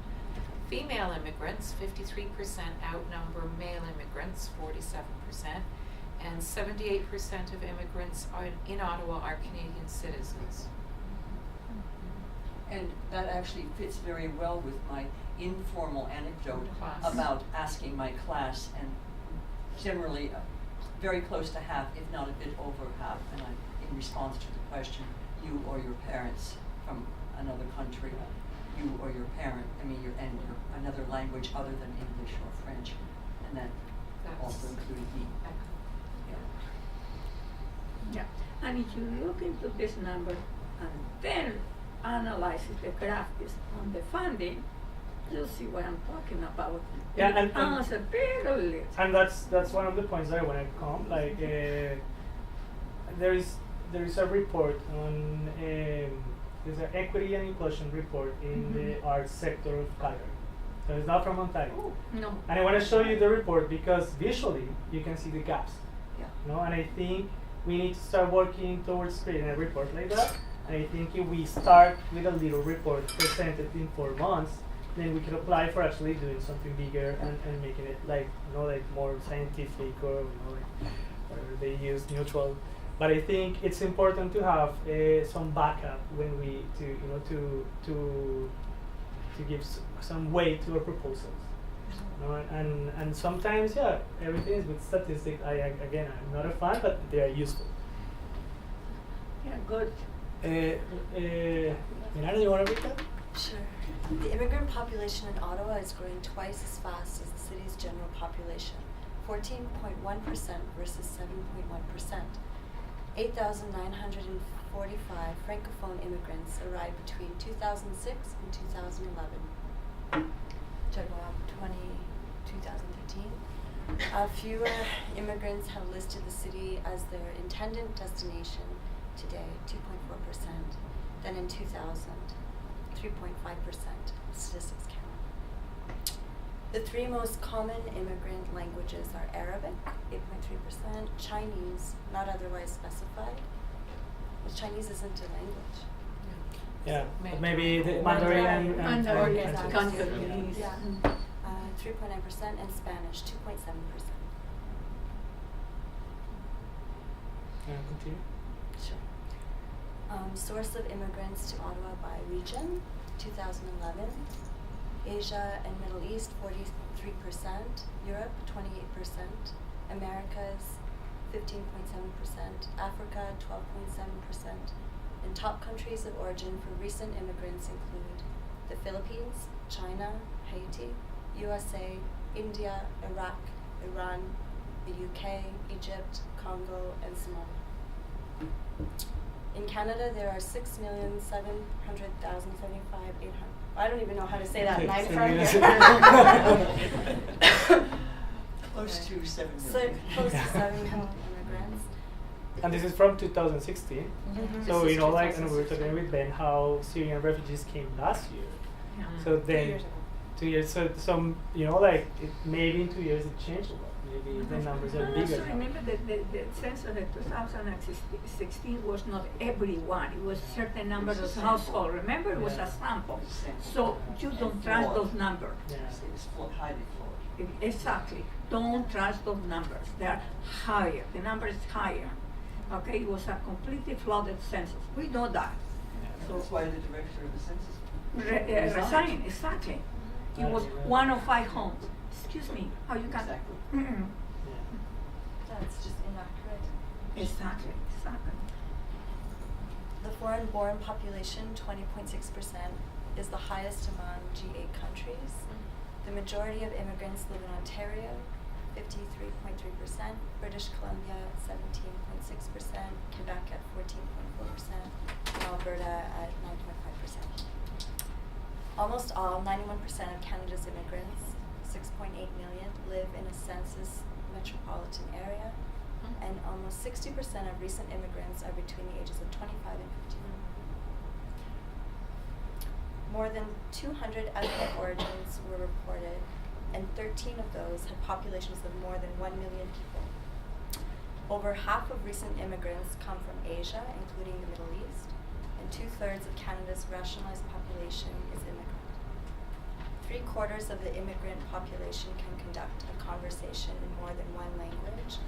Female immigrants, 53%, outnumber male immigrants, 47%, and 78% of immigrants in Ottawa are Canadian citizens. And that actually fits very well with my informal anecdote Class. about asking my class, and generally very close to half, if not a bit over half, and in response to the question, you or your parents from another country, you or your parent, your another language other than English or French, and that also included me. Yeah, and if you look into this number and then analyze the graphics on the funding, you'll see what I'm talking about. Yeah, and that's one of the points that I want to come. Like, there is a report on there's an equity and inclusion report in the arts sector of Calgary. So it's not from Ontario. No. And I want to show you the report because visually you can see the gaps. Yeah. And I think we need to start working towards creating a report like that. And I think if we start with a little report presented in 4 months, then we can apply for actually doing something bigger and making it like more scientific or whatever they use, neutral. But I think it's important to have some backup when we to give some weight to our proposals. And sometimes everything is with statistics. I'm not a fan, but they are useful. Yeah, good. Milana, do you want to read that? Sure. The immigrant population in Ottawa is growing twice as fast as the city's general population, 14.1% versus 7.1%. 8,945 Francophone immigrants arrived between 2006 and 2011. 2013. Fewer immigrants have listed the city as their intended destination today, 2.4%, than in 2000, 3.5%. Statistics Canada. The 3 most common immigrant languages are Arabic, 8.3%, Chinese, not otherwise specified, but Chinese isn't a language. Yeah, maybe the Mandarin and Cantonese. Yeah. 3.9%, and Spanish, 2.7%. Continue. Sure. Source of immigrants to Ottawa by region, 2011. Asia and Middle East, 43%. Europe, 28%. Americas, 15.7%. Africa, 12.7%. And top countries of origin for recent immigrants include the Philippines, China, Haiti, USA, India, Iraq, Iran, the UK, Egypt, Congo, and Somalia. In Canada, there are 6,700,075,800. I don't even know how to say that. And I'm from here. Close to 7 million. So close to 7 million immigrants. And this is from 2016. Mm-hmm. So and we were talking with Ben how Syrian refugees came last year. Yeah. So then 2 years. So maybe in 2 years it changed a lot. Maybe the numbers are bigger. Also remember that the census of 2016 was not everyone. It was a certain number of households. Remember, it was a sample. So you don't trust those numbers. It's highly flawed. Exactly. Don't trust those numbers. They are higher. The number is higher. Okay, it was a completely flooded census. We know that. So that's why the director of the census resigned. Exactly. It was 1 of 5 homes. Excuse me, how you can... Exactly. That's just inaccurate. Exactly. The foreign-born population, 20.6%, is the highest among G8 countries. The majority of immigrants live in Ontario, 53.3%, British Columbia, 17.6%, Quebec at 14.4%, and Alberta at 9.5%. Almost all, 91% of Canada's immigrants, 6.8 million, live in a census metropolitan area, and almost 60% of recent immigrants are between the ages of 25 and 59. More than 200 ethnic origins were reported, and 13 of those had populations of more than 1 million people. Over half of recent immigrants come from Asia, including the Middle East, and 2/3 of Canada's rationalized population is immigrant. 3/4 of the immigrant population can conduct a conversation in more than one language.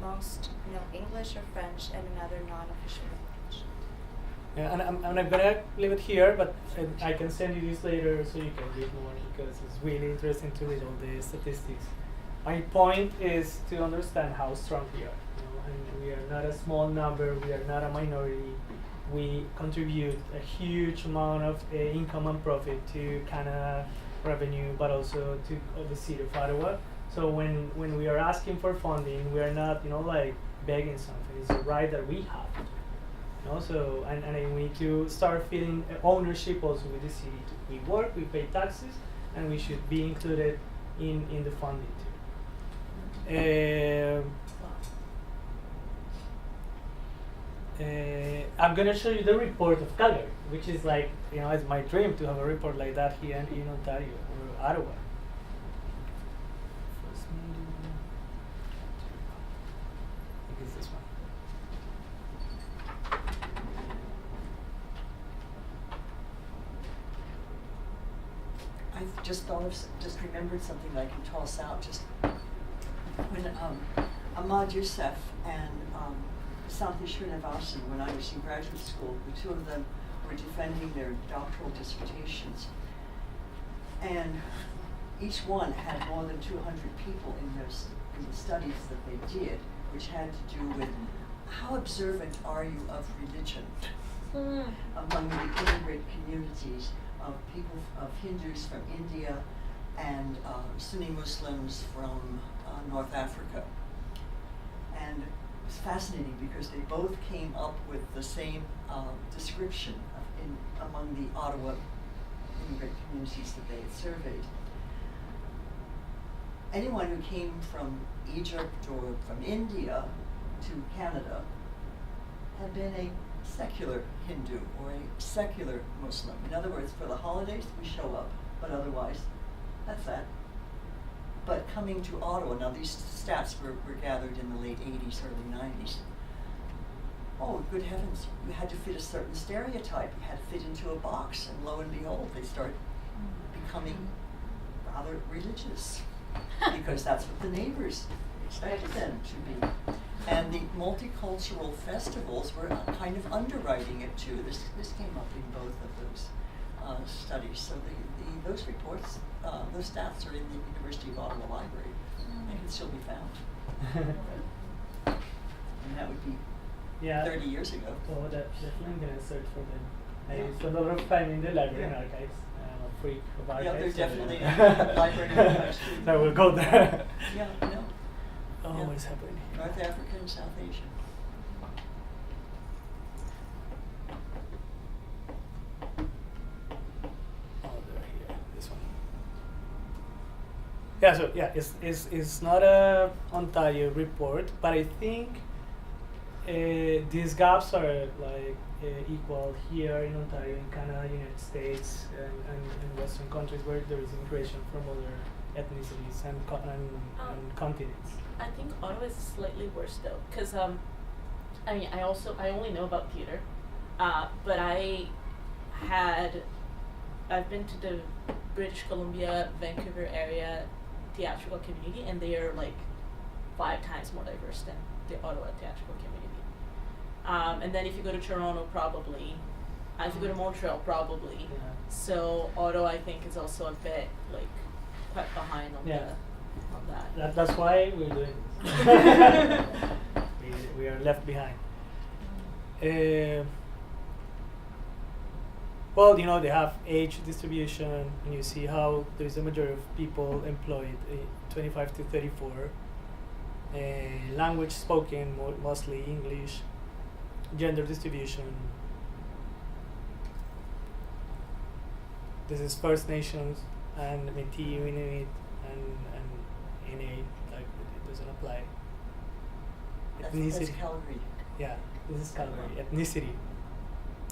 Most know English or French and another non-official language. Yeah, and I'm gonna leave it here, but I can send you this later so you can read more because it's really interesting to read all the statistics. My point is to understand how strong we are. You know, and we are not a small number. We are not a minority. We contribute a huge amount of income and profit to Canada revenue, but also to the city of Ottawa. So when we are asking for funding, we are not like begging something. It's a right that we have. So and we need to start feeling ownership also with the city. We work, we pay taxes, and we should be included in the funding too. I'm gonna show you the report of Calgary, which is like it's my dream to have a report like that here in Ontario or Ottawa. I think it's this one. I've just remembered something that I can toss out. Just when Ahmad Youssef and Santhi Srinivasan, when I was in graduate school, the two of them were defending their doctoral dissertations. And each one had more than 200 people in the studies that they did, which had to do with how observant are you of religion among the immigrant communities of people, of Hindus from India and Sunni Muslims from North Africa. And it was fascinating because they both came up with the same description among the Ottawa immigrant communities that they had surveyed. Anyone who came from Egypt or from India to Canada had been a secular Hindu or a secular Muslim. In other words, for the holidays we show up, but otherwise, that's that. But coming to Ottawa, now these stats were gathered in the late 80s, early 90s. Oh, good heavens, you had to fit a certain stereotype, you had to fit into a box, and lo and behold, they start becoming rather religious, because that's what the neighbors expected them to be. And the multicultural festivals were kind of underwriting it too. This came up in both of those studies. So those reports, those stats are in the University of Ottawa Library. They can still be found. And that would be 30 years ago. Oh, definitely I'm going to search for them. I spend a lot of time in the library and archives. I'm a freak of archives. Yeah, there's definitely library archives too. So we'll go there. Yeah, no. Oh, what is happening here? North Africa and South Asia. Oh, they're here. This one. Yeah, so it's not a Ontario report, but I think these gaps are like equal here in Ontario, in Canada, United States, and Western countries where there is immigration from other ethnicities and continents. I think Ottawa is slightly worse though, because I only know about theater, but I've been to the British Columbia, Vancouver area theatrical community, and they are like 5 times more diverse than the Ottawa theatrical community. And then if you go to Toronto, probably. If you go to Montreal, probably. Yeah. So Ottawa, I think, is also a bit like quite behind on that. That's why we're doing this. we are left behind. Well, they have age distribution, and you see how there is a majority of people employed, 25 to 34. Language spoken, mostly English. Gender distribution. This is First Nations and Métis, Inuit, and NA, like it doesn't apply. Ethnicity. That's Calgary. Yeah, this is Calgary. Ethnicity.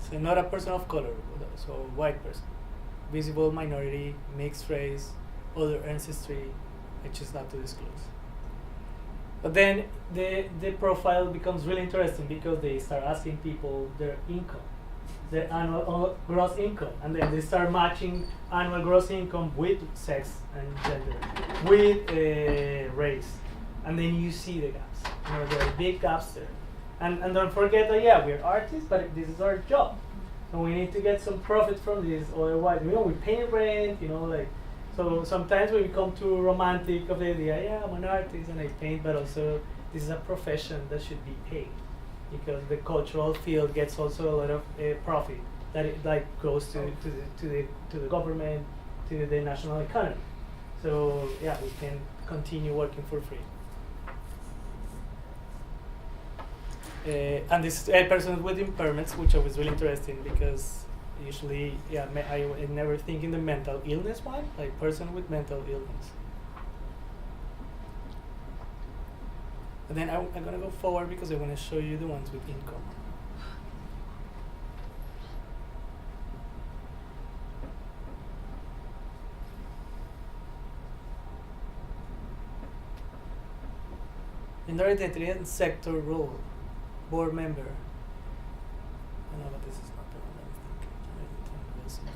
So not a person of color, so a white person. visible minority, mixed race, other ancestry. I choose not to disclose. But then the profile becomes really interesting because they start asking people their income, their annual gross income, and then they start matching annual gross income with sex and gender, with race, and then you see the gaps. There are big gaps there, and don't forget that we're artists, but this is our job, and we need to get some profit from this. Otherwise, we pay rent, So sometimes we become too romantic of the idea, I'm an artist and I paint, but also this is a profession that should be paid, because the cultural field gets also a lot of profit that it goes to the government, to the national economy. So we can continue working for free. And this persons with impairments, which was really interesting because usually, I never think in the mental illness one, like person with mental illness. And then I'm gonna go forward because I want to show you the ones with income. Indirect identity and sector role, board member. I know, but this is not the one I'm thinking.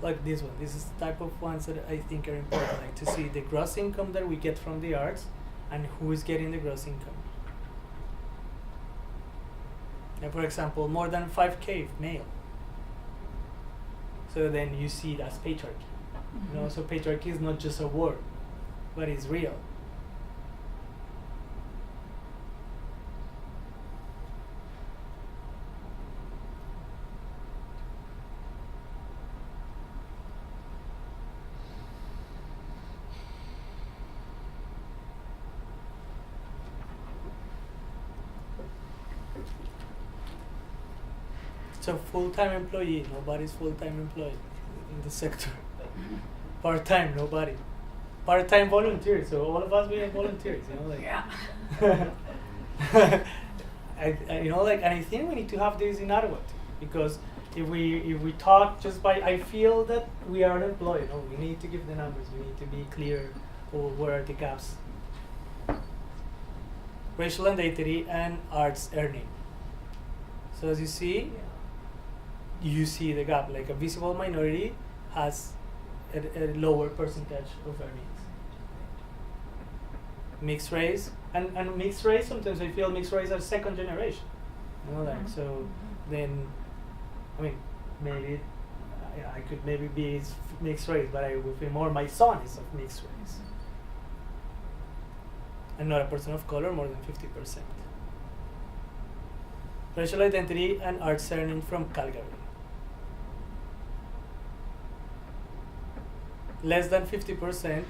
Like this one. This is the type of ones that I think are important, like to see the gross income that we get from the arts and who is getting the gross income. And for example, more than 5K male. So then you see it as patriarchy. Mm-hmm. So patriarchy is not just a word, but it's real. So full-time employee, nobody's full-time employee in the sector. Part-time, nobody. Part-time volunteers, so all of us we are volunteers, Yeah. And I think we need to have this in Ottawa too, because if we talk just by, I feel that we are unemployed. We need to give the numbers. We need to be clear of where are the gaps. Racial identity and arts earning. So as you see. You see the gap, like a visible minority has a lower percentage of earnings. Mixed race, and mixed race, sometimes I feel mixed race are second generation. So then, maybe I could maybe be mixed race, but I would feel more my son is of mixed race. And not a person of color, more than 50%. Racial identity and arts earning from Calgary. Less than 50%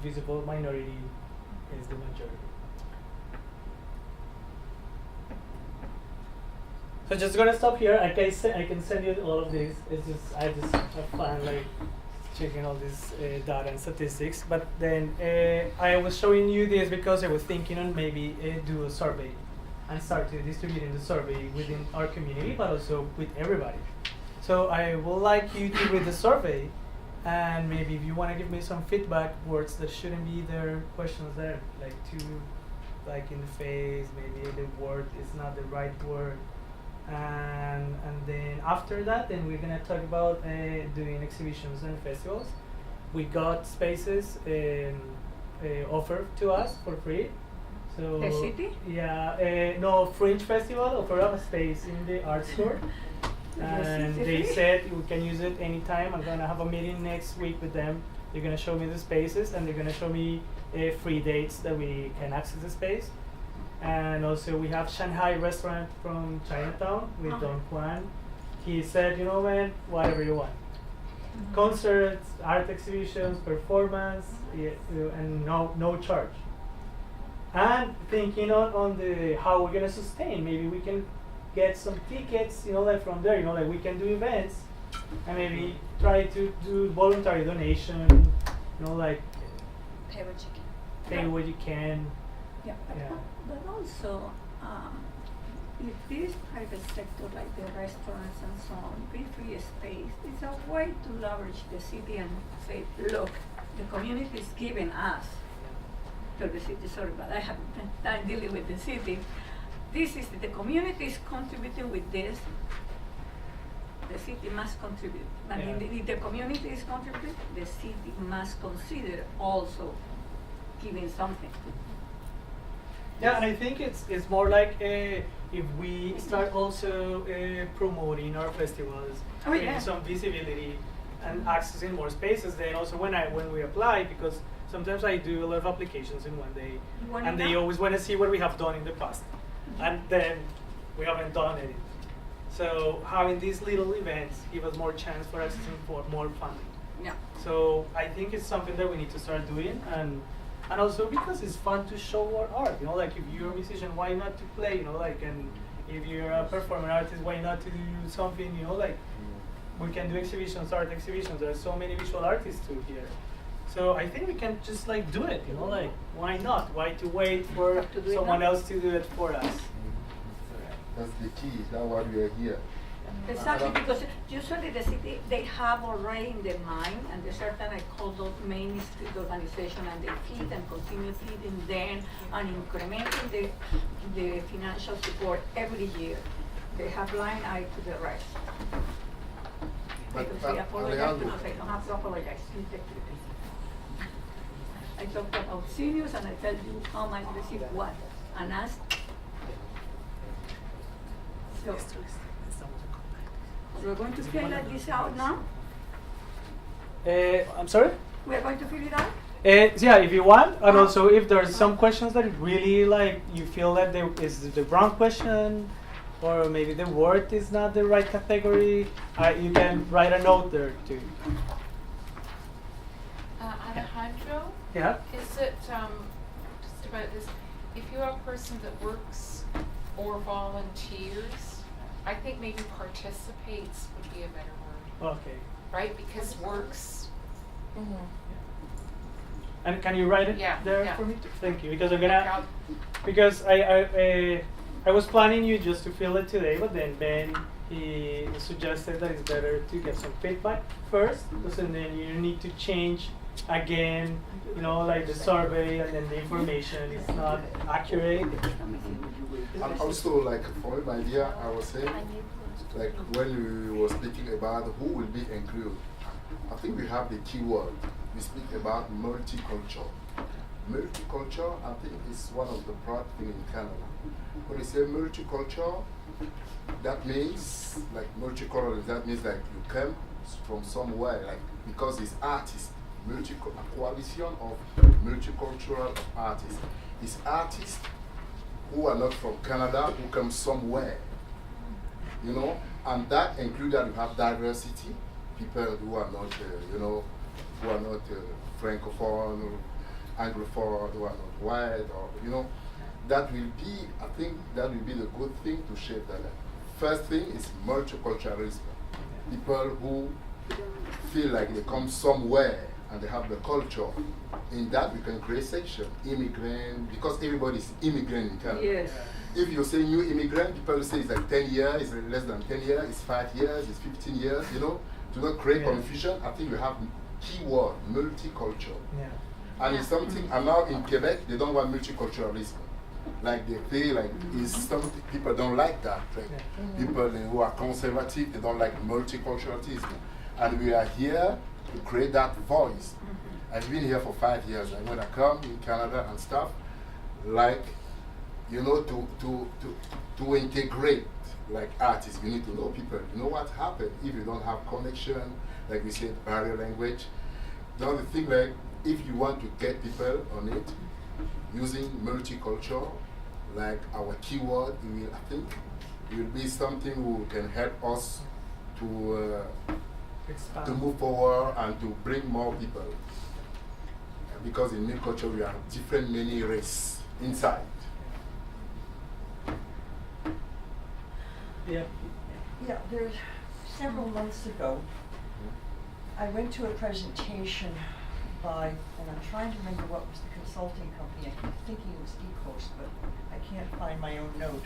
visible minority is the majority. So just gonna stop here. I can send you all of this. I just have fun checking all this data and statistics. But then I was showing you this because I was thinking on maybe do a survey and start to distributing the survey within our community, but also with everybody. So I would like you to read the survey. And maybe if you want to give me some feedback, words that shouldn't be there, questions there, like in the face, maybe the word is not the right word. And then after that, then we're gonna talk about doing exhibitions and festivals. We got spaces offered to us for free. So the city? Yeah, no, Fringe Festival offered us a space in the art store. And they said we can use it anytime. I'm gonna have a meeting next week with them. They're gonna show me the spaces and they're gonna show me free dates that we can access the space. And also we have Shanghai restaurant from Chinatown with Don Juan. He said, man, whatever you want. Concerts, art exhibitions, performance, and no charge. And thinking on the how we're gonna sustain, maybe we can get some tickets, from there, we can do events and maybe try to do voluntary donation, pay what you can. Pay what you can. Yeah. But also, if this private sector, like the restaurants and so on, be free space, it's a way to leverage the city and say, look, the community is giving us to the city. Sorry, but I have time dealing with the city. This is the community is contributing with this. The city must contribute. I mean, if the community is contributing, the city must consider also giving something. Yeah, and I think it's more like if we start also promoting our festivals, getting some visibility and accessing more spaces, then also when we apply, because sometimes I do a lot of applications in one day, and they always want to see what we have done in the past, and then we haven't done it. So having these little events give us more chance for accessing for more funding. Yeah. So I think it's something that we need to start doing, and also because it's fun to show our art. You know, like if you're a musician, why not to play? You know, like, and if you're a performing artist, why not to do something? You know, like we can do exhibitions, art exhibitions. There's so many visual artists too here. So I think we can just like do it. You know, like why not? Why to wait for someone else to do it for us? That's the key. That's why we are here. Exactly, because usually the city, they have already in their mind, and there's certain, I call those main street organization, and they feed and continue feeding them and incrementing the financial support every year. They have line eye to the rest. But, Because they apologize Alejandro. because I don't have to apologize. I talked about seniors and I tell you how much receive what, and ask. So, we're going to fill this out now? I'm sorry? We're going to fill it out? Yeah, if you want, and also if there's some questions that really like you feel that there is the wrong question, or maybe the word is not the right category, you can write a note there too. Alejandro? Yeah? Is it, just about this, if you're a person that works or volunteers, I think maybe participates would be a better word. Okay. Right? Because works. And can you write it there for me? Thank you. Because I'm gonna. Because I was planning you just to fill it today, but then Ben he suggested that it's better to get some feedback first, because then you need to change again. You know, like the survey and then the information is not accurate. And also, like for my idea, I was saying, like when you were speaking about who will be included, I think we have the key word. We speak about multicultural. Multicultural, I think, is one of the proud things in Canada. When we say multicultural, that means, like multicultural, that means like you come from somewhere, like because it's artists, a coalition of multicultural artists. It's artists who are not from Canada, who come somewhere, you know, and that includes that you have diversity, people who are not, you know, who are not francophone, or anglophone, who are not white, or, you know, that will be, I think that will be the good thing to shape that. First thing is multiculturalism. People who feel like they come somewhere and they have the culture. In that we can create section, immigrant, because everybody is immigrant in Canada. Yes. If you say new immigrant, people say it's like 10 years, it's less than 10 years, it's 5 years, it's 15 years, you know. To not create confusion, I think we have keyword, multicultural. And it's something, and now in Quebec, they don't want multiculturalism. Like they feel like it's something, people don't like that. Like people who are conservative, they don't like multiculturalism. And we are here to create that voice. I've been here for 5 years, and when I come in Canada and stuff, like, you know, to integrate like artists, you need to know people. You know what happens if you don't have connection, like we said, barrier language. The other thing, like, if you want to get people on it, using multicultural, like our keyword, I think it will be something who can help us to move forward and to bring more people. Because in multicultural we have different many races inside. Yeah, there's several months ago, I went to a presentation by, and I'm trying to remember what was the consulting company. I keep thinking it was ECOS, but I can't find my own note.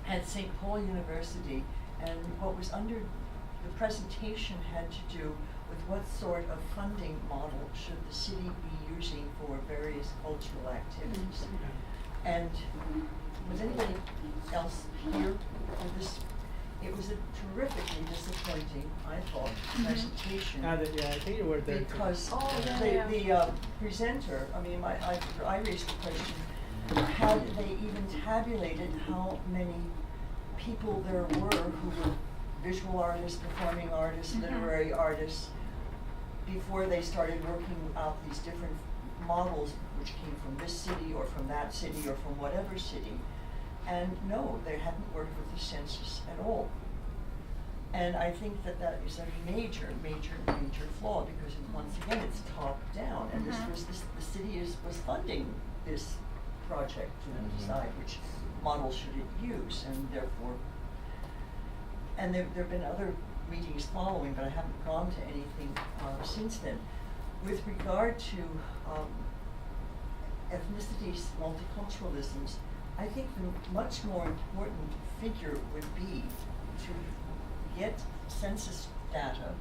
at St. Paul University, and what was under the presentation had to do with what sort of funding model should the city be using for various cultural activities. And was anybody else here for this? It was a terrifically disappointing, I thought, presentation. Yeah, I think you were there too. Because yeah. the presenter, I mean, I raised the question, had they even tabulated how many people there were who were visual artists, performing artists, literary artists, before they started working out these different models which came from this city or from that city or from whatever city. And no, they hadn't worked with the census at all. And I think that that is a major, major, major flaw, because once again, it's top down, and the city was funding this project to decide which model should it use, and therefore, and there have been other meetings following, but I haven't gone to anything since then. With regard to ethnicities, multiculturalisms, I think the much more important figure would be to get census data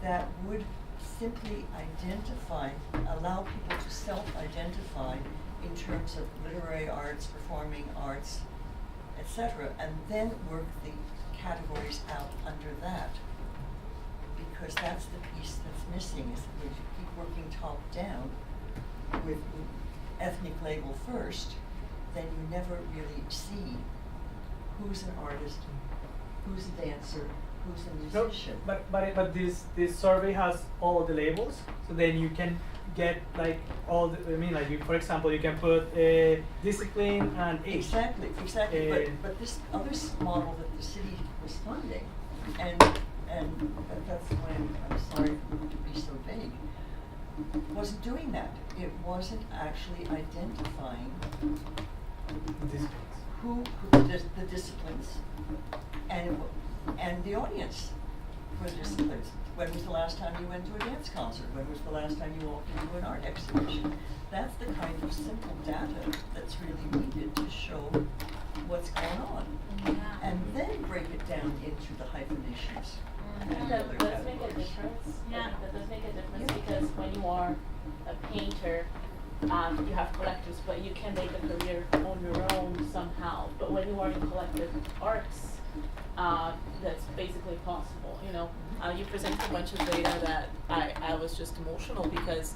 that would simply identify, allow people to self-identify in terms of literary arts, performing arts, etc., and then work the categories out under that. Because that's the piece that's missing, is that if you keep working top down with ethnic label first, then you never really see who's an artist, who's a dancer, who's a musician. No, but this survey has all the labels, so then you can get like all the, I mean, like you, for example, you can put discipline and age. Exactly. But this other model that the city was funding, and that's why I'm sorry to be so vague, wasn't doing that. It wasn't actually identifying the disciplines and the audience for the disciplines. When was the last time you went to a dance concert? When was the last time you walked into an art exhibition? That's the kind of simple data that's really needed to show what's going on. And then break it down into the hyphenations. I think that does make a difference. Yeah. I think that does make a difference because when you are a painter, you have collectors, but you can make a career on your own somehow. But when you are in collective arts, that's basically possible. You know, you present a bunch of data that I was just emotional because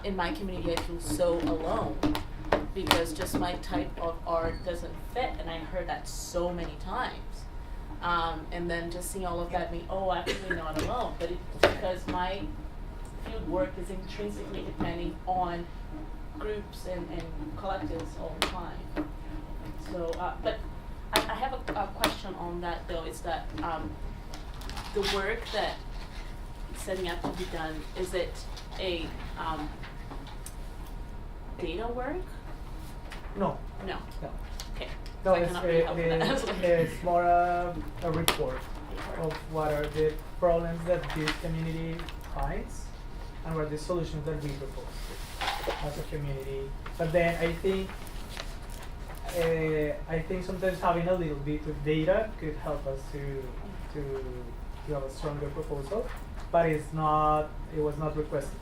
in my community I feel so alone because just my type of art doesn't fit, and I heard that so many times. And then just seeing all of that made, oh, actually not alone, but it's because my field work is intrinsically depending on groups and collectives all the time. So, but I have a question on that though, is that the work that is setting up to be done, is it a data work? No. No. Okay. No, I cannot really help with that. it's more a report of what are the problems that this community finds and what are the solutions that we propose as a community. But then I think sometimes having a little bit of data could help us to have a stronger proposal. But it was not requested.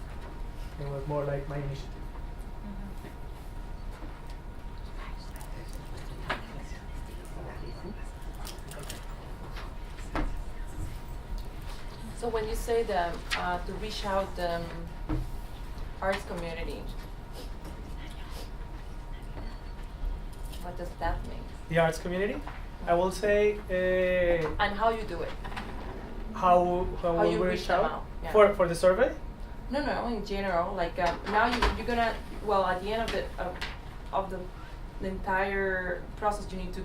It was more like my initiative. So when you say to reach out the arts community, what does that mean? The arts community, I will say. And how you do it? How will you we reach reach them out out? Yeah. for the survey? No, in general, like now you're gonna, well, at the end of the entire process, you need to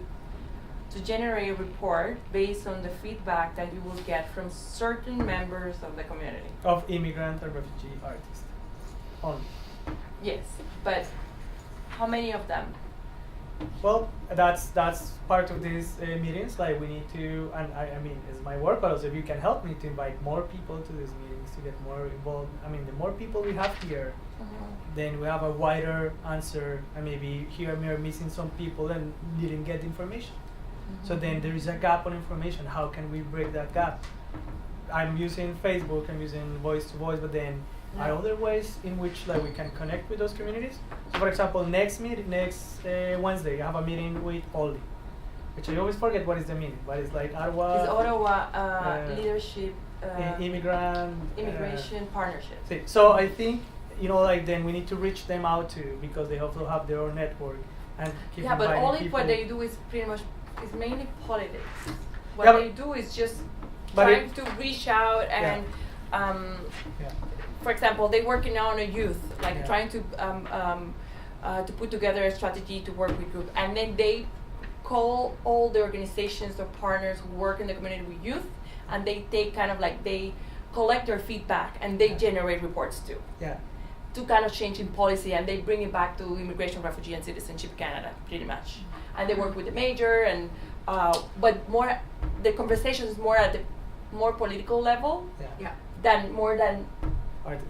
generate a report based on the feedback that you will get from certain members of the community. Of immigrant and refugee artists only. Yes, but how many of them? Well, that's part of these meetings. Like we need to, and I mean, it's my work, but also if you can help me to invite more people to these meetings to get more involved. I mean, the more people we have here, then we have a wider answer. And maybe here we are missing some people and didn't get information. So then there is a gap on information. How can we break that gap? I'm using Facebook, I'm using voice to voice, but then are other ways in which like we can connect with those communities? So for example, next Wednesday, I have a meeting with Oli, which I always forget what is the meeting, but it's like Ottawa. It's Ottawa leadership. Immigrant. Immigration partnership. So I think, like then we need to reach them out too, because they also have their own network and keep Yeah, but inviting only people. what they do is pretty much is mainly politics. What Yeah, they do is just but trying to reach out and, for example, they working now on a youth, like trying to put together a strategy to work with group, and then they call all the organizations or partners who work in the community with youth, and they take kind of like they collect their feedback and they generate reports too. Yeah. To kind of change in policy, and they bring it back to Immigration, Refugee, and Citizenship Canada, pretty much. And they work with the major, and but more the conversation is more at the more political level than more than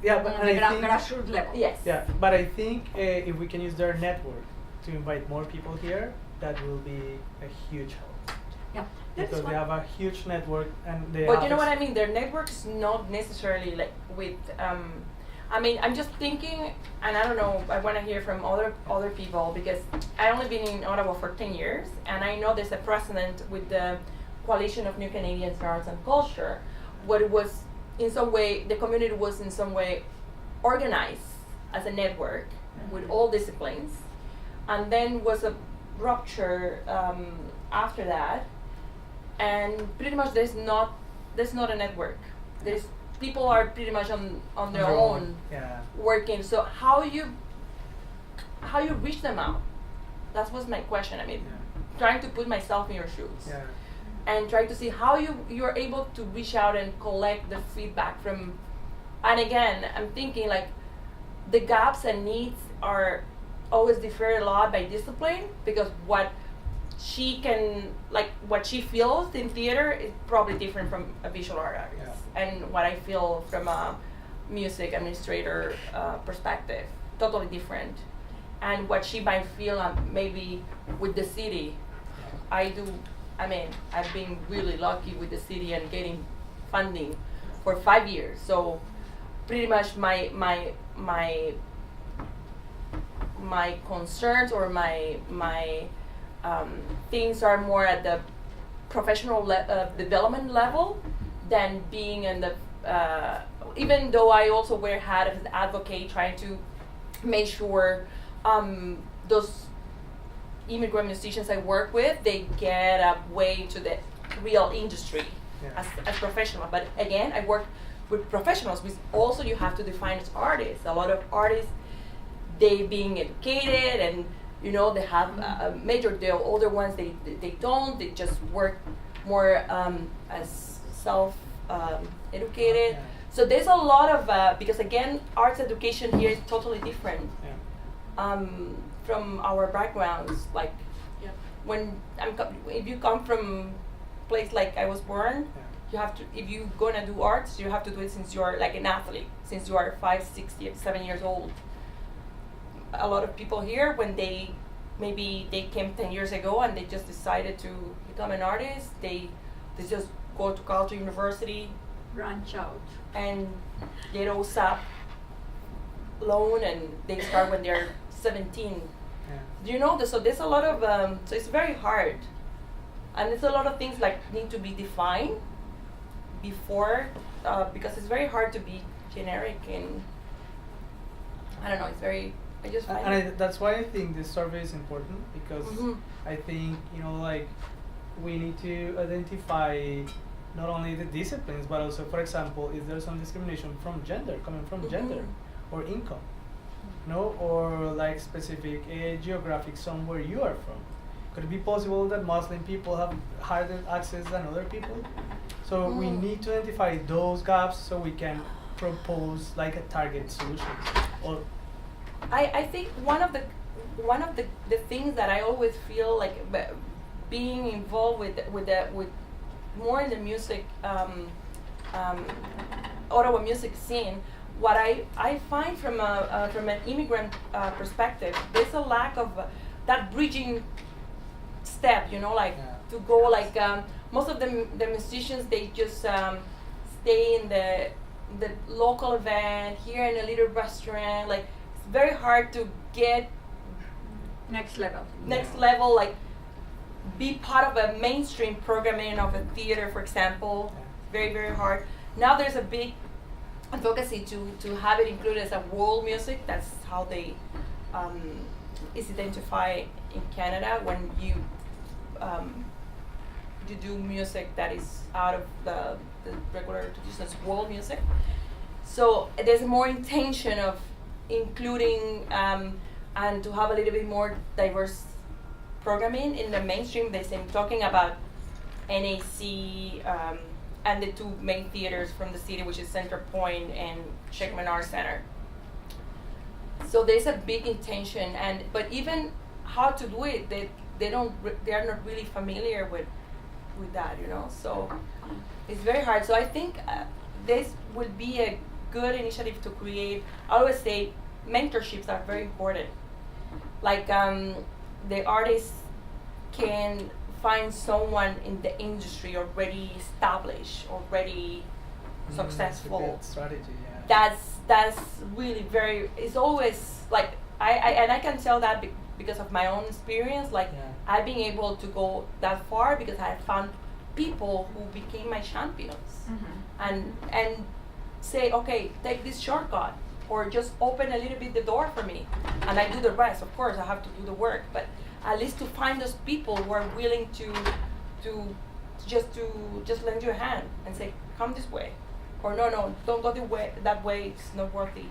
Yeah, but and I think grassroots level. yes. Yeah, but I think if we can use their network to invite more people here, that will be a huge help. Yeah. Because they have a huge network and they. But have you know what I mean? Their network is not necessarily like with. I mean, I'm just thinking, and I don't know. I want to hear from other people because I only been in Ottawa for 10 years, and I know there's a precedent with the Coalition of New Canadians in Arts and Culture, where it was in some way the community was in some way organized as a network with all disciplines, and then was a rupture after that, and pretty much there's not a network. There's people are pretty much on their own working. So how you reach them out? That was my question. I mean, trying to put myself in your shoes and try to see how you're able to reach out and collect the feedback from. And again, I'm thinking like the gaps and needs are always differ a lot by discipline, because what she feels in theater is probably different from a visual art artist, and what I feel from a music administrator perspective, totally different. And what she might feel maybe with the city, I've been really lucky with the city and getting funding for 5 years. So pretty much my concerns or my things are more at the professional development level than being in the even though I also wear hat as an advocate, trying to make sure those immigrant musicians I work with, they get a way to the real industry as professional. But again, I work with professionals, which also you have to define as artists. A lot of artists, they being educated and they have a major. The older ones, they don't. They just work more as self-educated. So there's a lot of because again, arts education here is totally different from our backgrounds. Like when if you come from a place like I was born, you have to. If you're gonna do arts, you have to do it since you're like an athlete, since you are 5, 6, 7 years old. A lot of people here, when they came 10 years ago and they just decided to become an artist, they just go to Calgary University, branch out, and get OSAP loan, and they start when they're 17. So there's a lot of so it's very hard, and there's a lot of things like need to be defined before because it's very hard to be generic, and I don't know, it's very. That's why I think this survey is important, because I think we need to identify not only the disciplines, but also, for example, is there some discrimination from gender, coming from gender or income, or like specific geographic zone where you are from. Could it be possible that Muslim people have higher access than other people? So we need to identify those gaps so we can propose like a target solution. Or I think one of the things that I always feel like being involved with more in the music Ottawa music scene, what I find from an immigrant perspective, there's a lack of that bridging step, to go. Like most of the musicians, they just stay in the local event here in a little restaurant. Like it's very hard to get Next level. next level, like be part of a mainstream programming of a theater, for example. Very, very hard. Now there's a big advocacy to have it included as a world music. That's how they is identified in Canada when you do music that is out of the regular traditions, world music. So there's more intention of including and to have a little bit more diverse programming in the mainstream. They're talking about NAC and the two main theaters from the city, which is Center Point and Sheckman Art Center. So there's a big intention, but even how to do it, they are not really familiar with that, you know. So it's very hard. So I think this would be a good initiative to create. I always say mentorships are very important. Like the artists can find someone in the industry already established, already successful. That's a good strategy, yeah. That's really very. It's always like I can tell that because of my own experience. Like I've been able to go that far because I found people who became my champions, and say, okay, take this shortcut, or just open a little bit the door for me, and I do the rest. Of course, I have to do the work, but at least to find those people who are willing to just lend you a hand and say, come this way, or no, don't go that way. It's not worthy.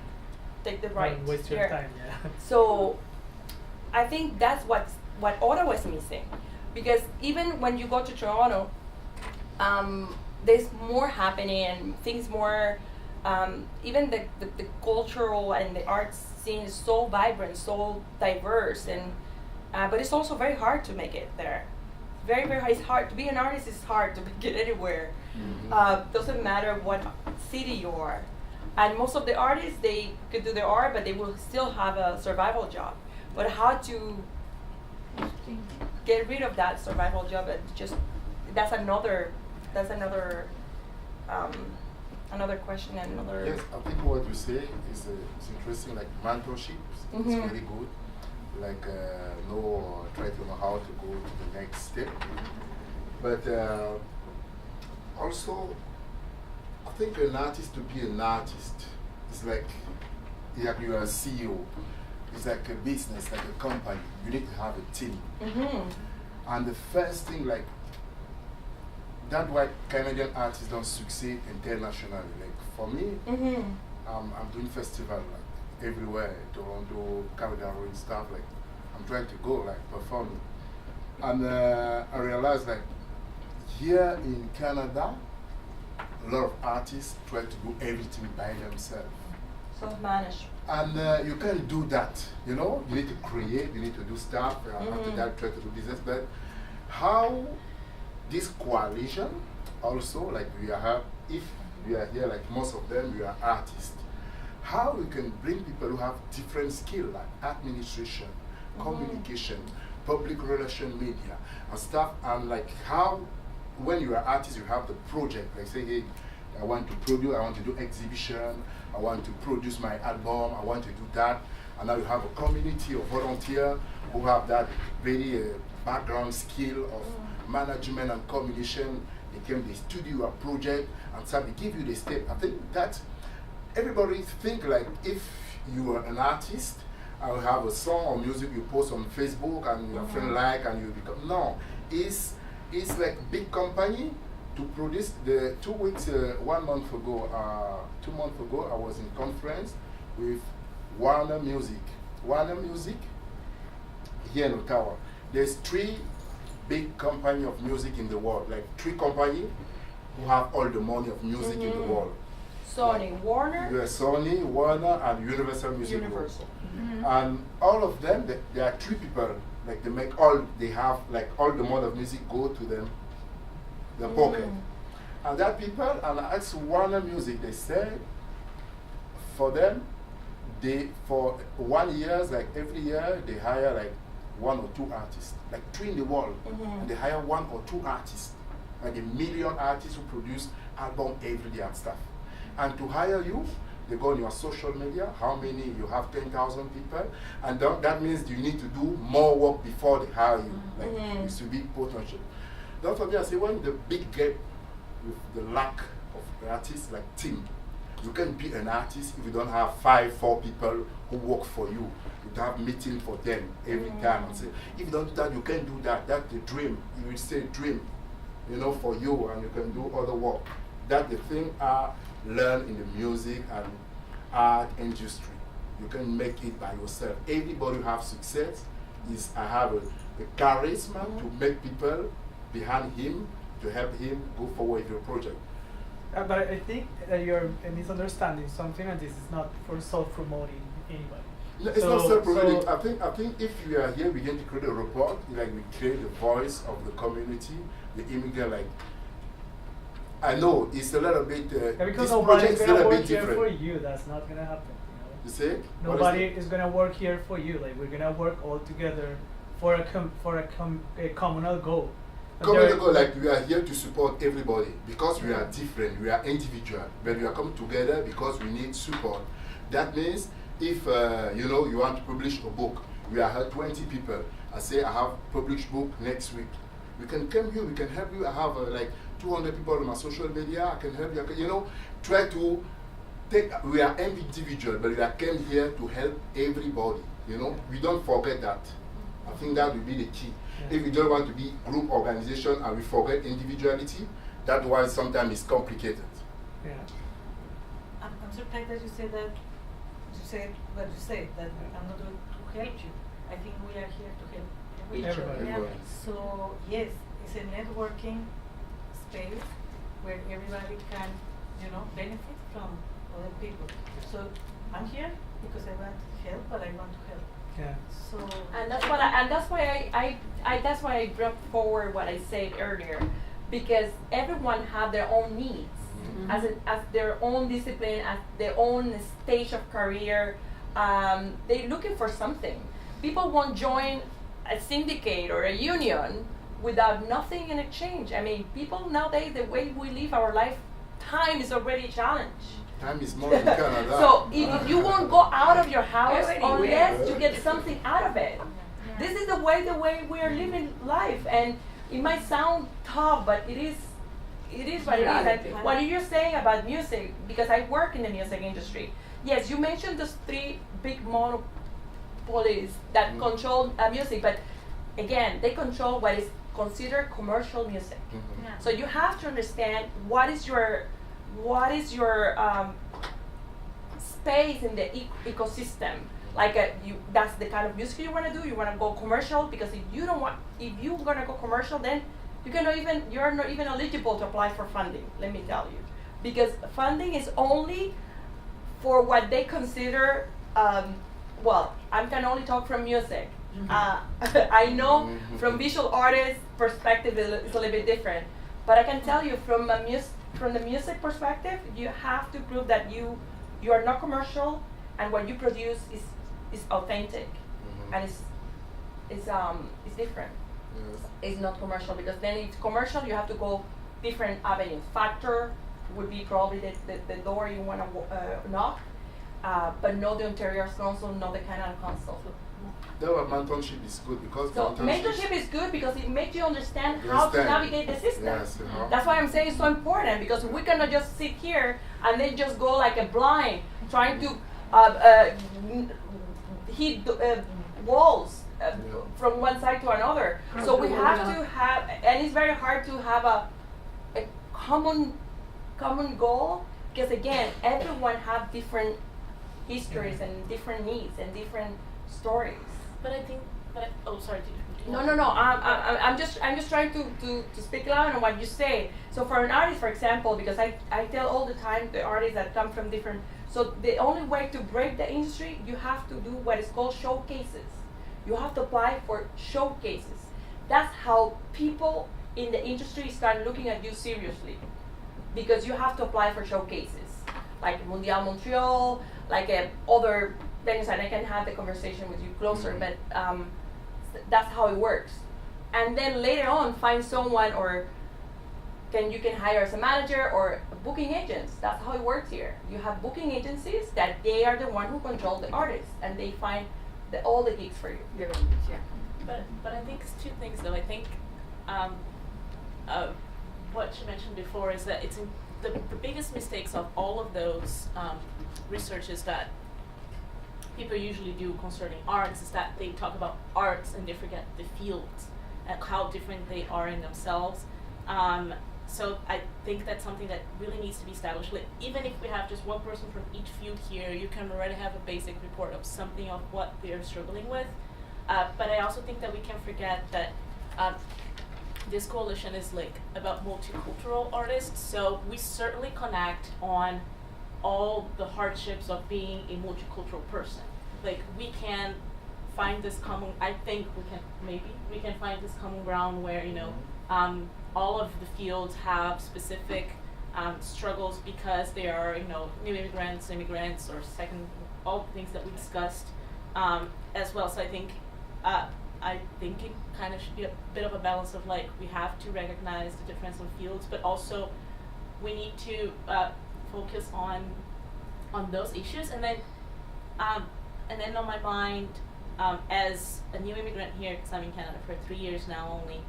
Take the right. Don't waste your here. time. Yeah. So, I think that's what Ottawa is missing, because even when you go to Toronto, there's more happening and things more. Even the cultural and the arts scene is so vibrant, so diverse, and but it's also very hard to make it there. Very, very hard. It's hard to be an artist. It's hard to get anywhere. Doesn't matter what city you are, and most of the artists, they could do their art, but they will still have a survival job. But how to get rid of that survival job and just that's another question and another. Yes, I think what you say is interesting. Like mentorships, it's very good. Like try to know how to go to the next step. But also, I think an artist, to be an artist, is like you are a CEO. It's like a business, like a company. You need to have a team. And the first thing, like, that's why Canadian artists don't succeed internationally. Like for me, I'm doing festival like everywhere, Toronto, Calgary, and stuff. Like I'm trying to go like performing, and I realized like here in Canada, a lot of artists try to do everything by themselves. Self-managed. And you can't do that. You know, you need to create, you need to do stuff. After that, try to do business. But how this coalition also, like if we are here, like most of them, we are artists. How we can bring people who have different skills, like administration, communication, public relation, media, and stuff, and like how, when you are artists, you have the project, like say, hey, I want to produce, I want to do exhibition, I want to produce my album, I want to do that, and now you have a community of volunteers who have that very background skill of management and communication. They came, they studio a project, and so they give you the step. I think that everybody think like if you are an artist, I will have a song or music you post on Facebook and your friend like and you become, no, it's like big company to produce. The 2 weeks, 1 month ago, 2 months ago, I was in conference with Warner Music. Warner Music here in Ottawa. There's 3 big companies of music in the world, like 3 companies who have all the money of music in the world. Sony, like, Warner? Yes, Sony, Warner, and Universal Music Group. And all of them, there are 3 people, like they have like all the money of music go to them, their pocket. And that people, and I asked Warner Music, they said for them, for 1 year, like every year, they hire like one or two artists, like three in the world, and they hire one or two artists, like a million artists who produce album every day and stuff. And to hire you, they go on your social media, how many, you have 10,000 people, and that means you need to do more work before they hire you. Like, it's a big potential. That's what I say, when the big gap with the lack of artists, like team, you can't be an artist if you don't have 4 people who work for you. You have meeting for them every time. And say, if you don't do that, you can't do that. That's the dream. You will say dream, you know, for you, and you can do other work. That's the thing I learned in the music and art industry. You can make it by yourself. Everybody who have success is I have a charisma to make people behind him to help him go forward with your project. But I think that you're misunderstanding something, and this is not for self-promoting anybody. No, it's not self-promoting. I think if we are here, we're going to create a report, like we create the voice of the community, the immigrant. Like I know it's a little bit. Because this nobody's project is a gonna little work bit here different. for you. That's not gonna happen. You see? Nobody is gonna work here for you. Like we're gonna work all together for a communal goal. Communal goal, like we are here to support everybody because we are different. We are individual, but we are coming together because we need support. That means if you know you want to publish a book, we are 20 people. I say I have published book next week. We can come here. We can help you. I have like 200 people on my social media. I can help you. You know, try to take. We are individual, but we are came here to help everybody. You know, we don't forget that. I think that will be the key. If we don't want to be group organization and we forget individuality, that's why sometimes it's complicated. Yeah. I'm surprised that you say that. You say what you say, that I'm not going to help you. I think we are here to help each other. Everybody. So yes, it's a networking space where everybody can, you know, benefit from other people. So I'm here because I want to help, but I want to help. Yeah. So And that's why I brought forward what I said earlier, because everyone have their own needs, as their own discipline, as their own stage of career. They're looking for something. People won't join a syndicate or a union without nothing in exchange. I mean, people nowadays, the way we live our life, time is already a challenge. Time is more in Canada. So if you won't go out of your house unless you get something out of it. This is the way we are living life, and it might sound tough, but it is what it is. And what you're saying about music, because I work in the music industry. Yes, you mentioned those 3 big monopolies that control music, but again, they control what is considered commercial music. So you have to understand what is your space in the ecosystem. Like that's the kind of music you want to do. You want to go commercial, because if you're gonna go commercial, then you're not even eligible to apply for funding. Let me tell you, because funding is only for what they consider. Well, I can only talk from music. I know from visual artists' perspective it's a little bit different, but I can tell you from the music perspective, you have to prove that you are not commercial, and what you produce is authentic, and it's different. Yes. It's not commercial, because then it's commercial. You have to go different avenues. Factor would be probably the door you want to knock, but not the Ontario Council, not the Canada Council. That mentorship is good because So mentorship is good because it makes you understand how to navigate the system. Yes, That's why I'm saying it's so important, because we cannot just sit here and then just go like a blind trying to hit walls from one side to another. So we have to have, and it's very hard to have a common goal, because again, everyone have different histories and different needs and different stories. Oh, sorry. No. I'm just trying to speak loud on what you say. So for an artist, for example, because I tell all the time the artists that come from different. So the only way to break the industry, you have to do what is called showcases. You have to apply for showcases. That's how people in the industry start looking at you seriously, because you have to apply for showcases, like Montreal, like other venues, and I can have the conversation with you closer. But that's how it works. And then later on, find someone, or you can hire as a manager or booking agents. That's how it works here. You have booking agencies that they are the one who control the artists, and they find all the gigs for you. You're gonna use, yeah. But I think it's two things though. I think what you mentioned before is that it's the biggest mistakes of all of those researches that people usually do concerning arts is that they talk about arts and they forget the fields and how different they are in themselves. So I think that's something that really needs to be established. Like, even if we have just one person from each field here, you can already have a basic report of something of what they're struggling with. But I also think that we can forget that this coalition is like about multicultural artists, so we certainly connect on all the hardships of being a multicultural person. Like, we can find this common, I think we can find this common ground where, you know, all of the fields have specific struggles because they are, you know, new immigrants, or second, all the things that we discussed as well. So I think it kind of should be a bit of a balance of, like, we have to recognize the difference in fields, but also we need to focus on those issues. And then on my mind, as a new immigrant here, because I'm in Canada for 3 years now only.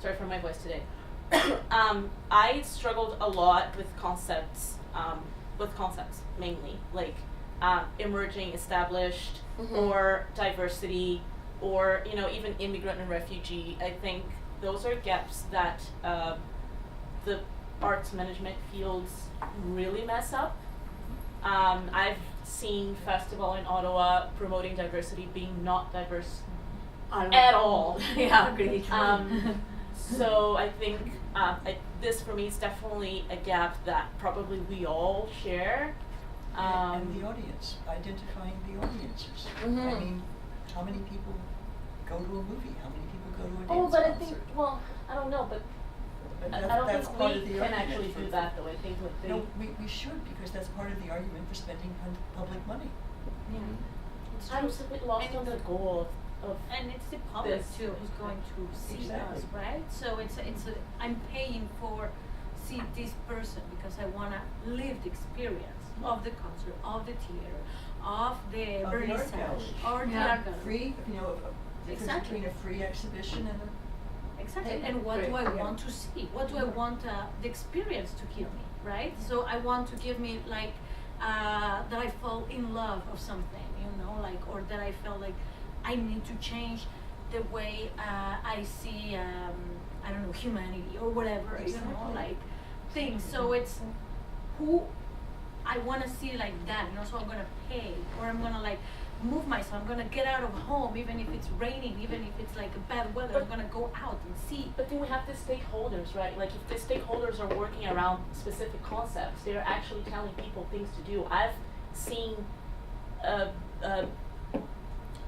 Sorry for my voice today. I struggled a lot with concepts mainly, like emerging, established, or diversity, or, you know, even immigrant and refugee. I think those are gaps that the arts management fields really mess up. I've seen festival in Ottawa promoting diversity being not diverse at all. Yeah, agree. So I think this for me is definitely a gap that probably we all share. And the audience, identifying the audiences. I mean, how many people go to a movie? How many people go to a dance concert? I think, well, I don't know, but I don't think we can actually do that though. I think with the... No, we should, because that's part of the argument for spending public money. Yeah. I'm just a bit lost on the goal of and it's the public this. too who's going to see us, right? So I'm paying for see this person because I want a lived experience of the concert, of the theater, of the vernissage, or the art gallery. Free, you know, Exactly. between a free exhibition and a Exactly. And what do I want to see? What do I want the experience to give me, right? So I want to give me like that I fall in love of something, you know, like, or that I felt like I need to change the way I see, I don't know, humanity or whatever, you know, like things. So it's who I want to see like that, you know, so I'm going to pay, or I'm going to like move myself, I'm going to get out of home, even if it's raining, even if it's like bad weather, But I'm going to go out and see. But then we have the stakeholders, right? Like, if the stakeholders are working around specific concepts, they're actually telling people things to do. I've seen, how do I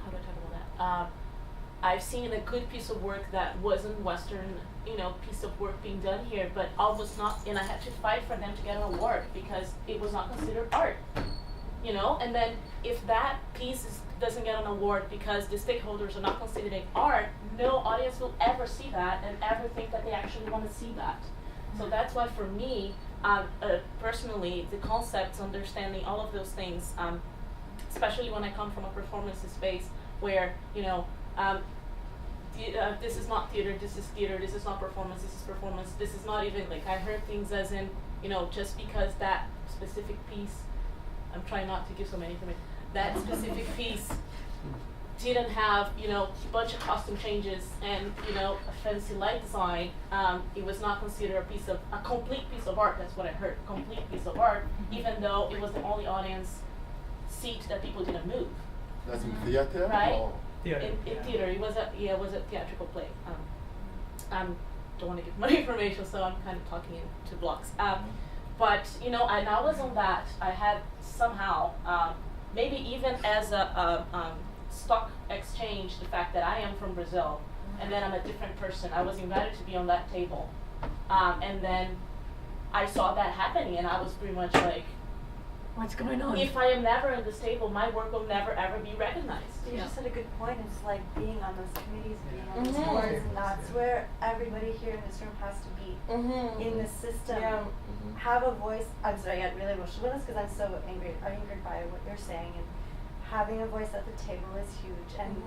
talk about that? I've seen a good piece of work that wasn't Western, you know, piece of work being done here, but almost not, and I had to fight for them to get an award because it was not considered art. You know, and then if that piece doesn't get an award because the stakeholders are not considering art, no audience will ever see that and ever think that they actually want to see that. So that's why for me, personally, the concepts, understanding all of those things, especially when I come from a performance space where, you know, this is not theater, this is not performance, this is performance, this is not even, like, I heard things as in, you know, just because that specific piece, I'm trying not to give so many information, that specific piece didn't have, you know, a bunch of costume changes and, you know, a fancy light design, it was not considered a complete piece of art. That's what I heard, complete piece of art, even though it was the only audience seat that people didn't move. That's in theater? Right? Or? Theater. In theater, it was a theatrical play. Don't want to give money information, so I'm kind of talking into blocks. But, you know, and I was on that. I had somehow, maybe even as a stock exchange, the fact that I am from Brazil, and then I'm a different person. I was invited to be on that table. And then I saw that happening, and I was pretty much like, what's going on. If I am never at this table, my work will never ever be recognized. You just said a good point. It's like being on those committees, being on those Mhm. boards, and that's where everybody here in this room has to be in the system. Yeah. Have a voice. I'm sorry, I get really emotional with this because I'm so angered by what you're saying, and having a voice at the table is huge, and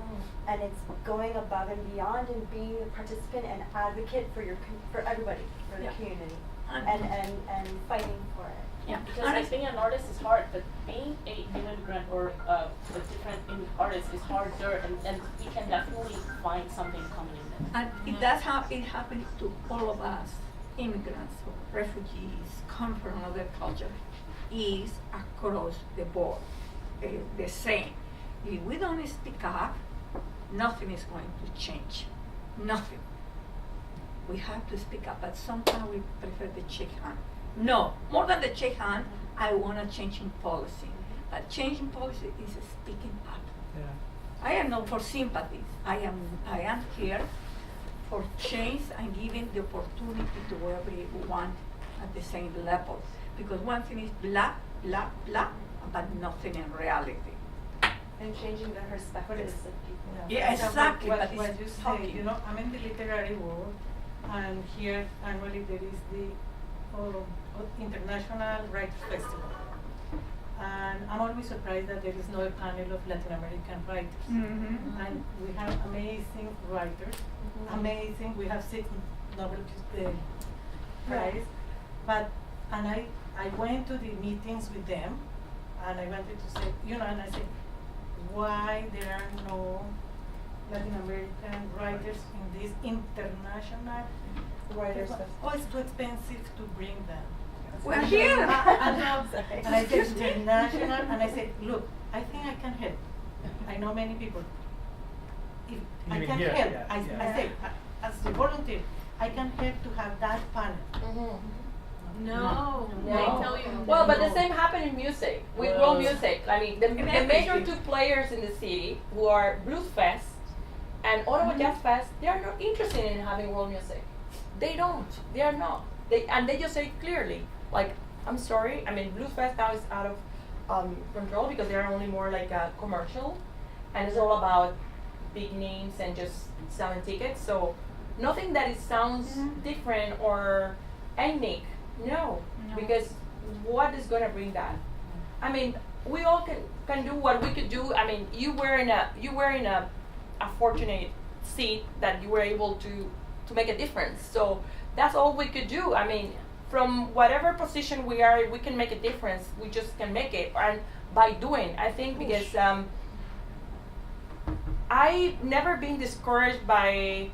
and it's going above and beyond and being a participant and advocate for for everybody, for the Yeah. community, And- and fighting for it. Yeah. Because And like being an artist is hard, but being an immigrant or a different artist is harder, and we can definitely find something common in there. And that's how it happened to all of us, immigrants or refugees, come from another culture, is across the board the same. If we don't speak up, nothing is going to change. Nothing. We have to speak up, but sometimes we prefer the shake hand. No, more than the shake hand, I want to change in policy. But changing policy is speaking up. Yeah. I am not for sympathy. I am here for change and giving the opportunity to everyone at the same level. Because one thing is blah, blah, blah, but nothing in reality. And changing the perspectives of people. Yeah, exactly, What, but what it's you say, talking. you know, I'm in the literary world, and here annually there is the International Writers Festival. And I'm always surprised that there is no panel of Latin American writers. Mm-hmm. And we have amazing writers, amazing. We have 6 Nobel Prize. And I went to the meetings with them, and I wanted to say, you know, and I said, why there are no Latin American writers in this international writers festival? Oh, it's too expensive to bring them. We're here. And I said international, and I said, look, I think I can help. I know many people. If I mean can here, help, yeah, I yeah. say, as a volunteer, I can help to have that panel. No. They tell you. Well, but the same happened in music. With world music. I mean, the major 2 players in the city who are Blues Fest and Ottawa Jazz Fest, they are not interested in having world music. They don't. They are not. They just say clearly, like, I'm sorry. I mean, Blues Fest now is out of control because they are only more like a commercial, and it's all about big names and just selling tickets. So nothing that it sounds different or ethnic. No, because what is going to bring that? I mean, we all can do what we could do. I mean, you were in a fortunate seat that you were able to make a difference. So that's all we could do. I mean, from whatever position we are, we can make a difference. We just can make it, and by doing, I think, because I've never been discouraged by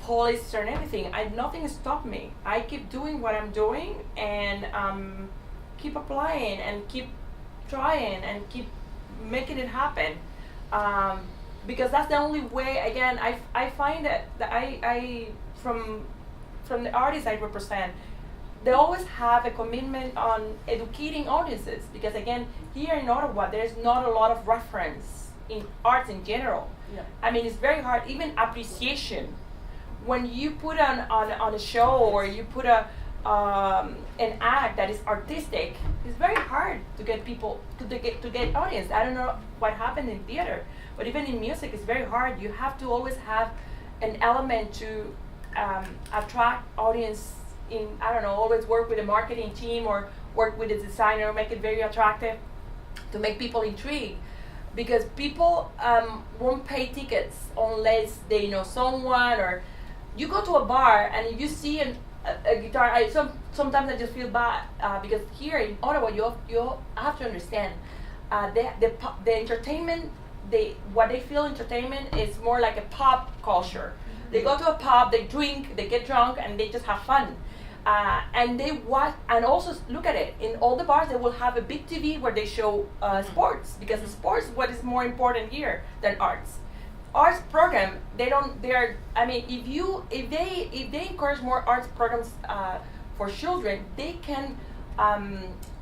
police or anything. Nothing stopped me. I keep doing what I'm doing, and keep applying and keep trying and keep making it happen. Because that's the only way. Again, I find that I from the artists I represent, they always have a commitment on educating audiences. Because again, here in Ottawa, there's not a lot of reference in arts in general. Yeah. I mean, it's very hard. Even appreciation. When you put on a show or you put an act that is artistic, it's very hard to get people to get audience. I don't know what happened in theater, but even in music, it's very hard. You have to always have an element to attract audience. I don't know, always work with a marketing team or work with a designer, make it very attractive to make people intrigued. Because people won't pay tickets unless they know someone, or you go to a bar and if you see a guitar, sometimes I just feel bad because here in Ottawa you have to understand the entertainment, what they feel entertainment is more like a pop culture. They go to a pub, they drink, they get drunk, and they just have fun. And they watch, and also look at it, in all the bars they will have a big TV where they show sports, because sports is what is more important here than arts. Arts program, I mean, if they encourage more arts programs for children, they can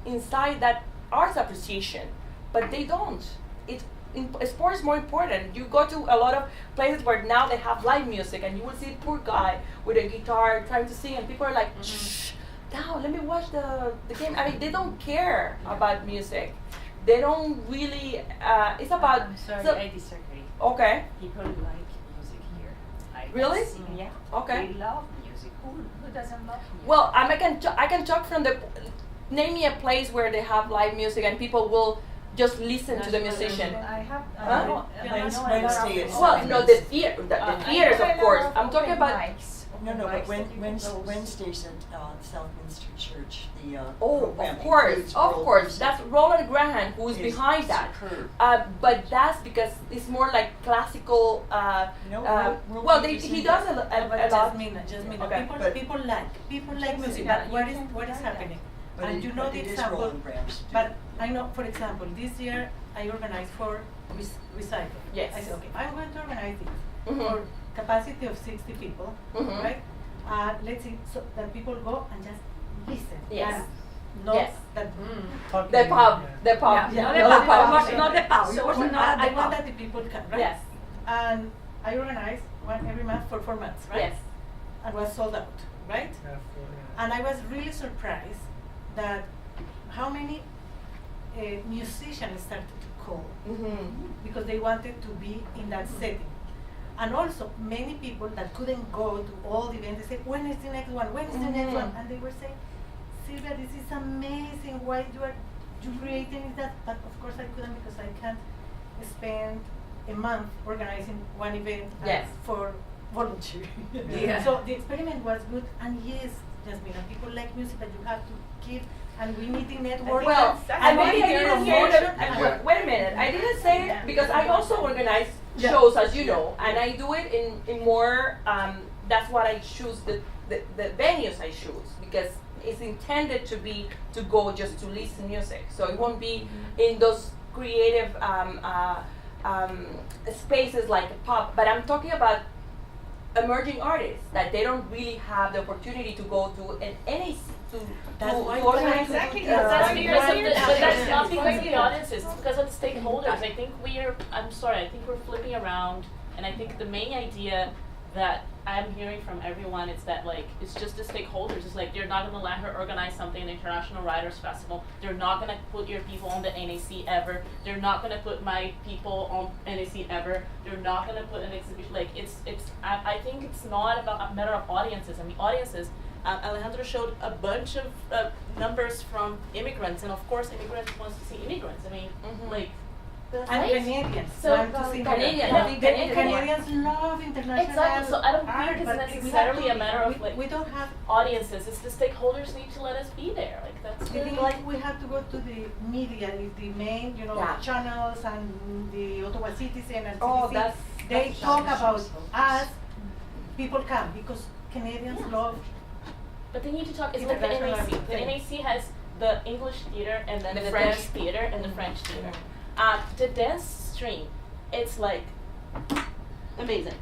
incite that arts appreciation, but they don't. Sport is more important. You go to a lot of places where now they have live music, and you will see a poor guy with a guitar trying to sing, and people are like, shh, down, let me watch the game. I mean, they don't care about music. They don't really, it's about. I'm sorry, so, I disagree. Okay. People like music here. Really? Yeah. Okay. They love music. Who doesn't love music? Well, I can talk from the, name me a place where they have live music and people will just listen to the musician. I have. Huh? Wednesday is. Well, no, the theaters, of course. I'm talking about. No, but Wednesdays at Southminster Church, the Oh, program of course, includes world music. That's Roland Graham who's It is behind that. superb. But that's because it's more like classical. World Well, music he is does different. a lot. Just Okay. people like music. But what is happening? But And it- you know but the it is example. Roland Graham's But I know, for example, this year I organized for recycle. Yes. I said, okay, I'm going to organize this Mhm. for capacity of 60 people, Mhm. right? Let's see, so that people go and just listen. Yes. And not Yes. that. The pub. The pub. Yeah, Not no, the the pub. pub. Not the pub. So It was not I the want pub. that the people come, right? Yes. And I organize one every month for 4 months, right? Yes. And was sold out, right? And I was really surprised that how many musicians started to call because they wanted to be in that setting. And also many people that couldn't go to all the events, they said, when is the next one? When is the next one? And they were saying, Silvia, this is amazing. Why you creating that? But of course I couldn't because I can't spend a month organizing one event Yes. for volunteer. Yeah. So the experiment was good, and yes, Jasmine, people like music, but you have to keep, and we need to network. Well, and maybe I didn't hear promotion the, and- wait a minute, I didn't say it because I also organize shows, as you know, and I do it in more, that's what I choose, the venues I choose, because it's intended to go just to listen music, so it won't be in those creative spaces like a pub, but I'm talking about emerging artists that they don't really have the opportunity to go to any That's why to organize. exactly. That's because of the, but that's not That's because of the why- audiences, it's because of the stakeholders. I think I think we're flipping around, and I think the main idea that I'm hearing from everyone is that like it's just the stakeholders. It's like they're not gonna let her organize something, an International Writers Festival. They're not gonna put your people on the NAC ever. They're not gonna put my people on NAC ever. They're not gonna put an exhibition. Like I think it's not about a matter of audiences. I mean audiences. Alejandro showed a bunch of numbers from immigrants, and of course immigrants wants to see immigrants. I mean like. And Right? Canadians So, want to see Canadians. I think Canadians. Canadians love international Exactly. So I don't art, think it's but we have necessarily to- a matter of like we don't have. audiences. It's the stakeholders need to let us be there. Like that's I really think like we have to go to the media, the main, Yeah. channels and the Ottawa Citizen and Oh, CBC. that's They talk about us. People come because Canadians love. But they need to talk. It's like the International NAC. The thing. NAC has the English theater and then And the the French dance. theater and the French theater. The dance stream, it's like amazing.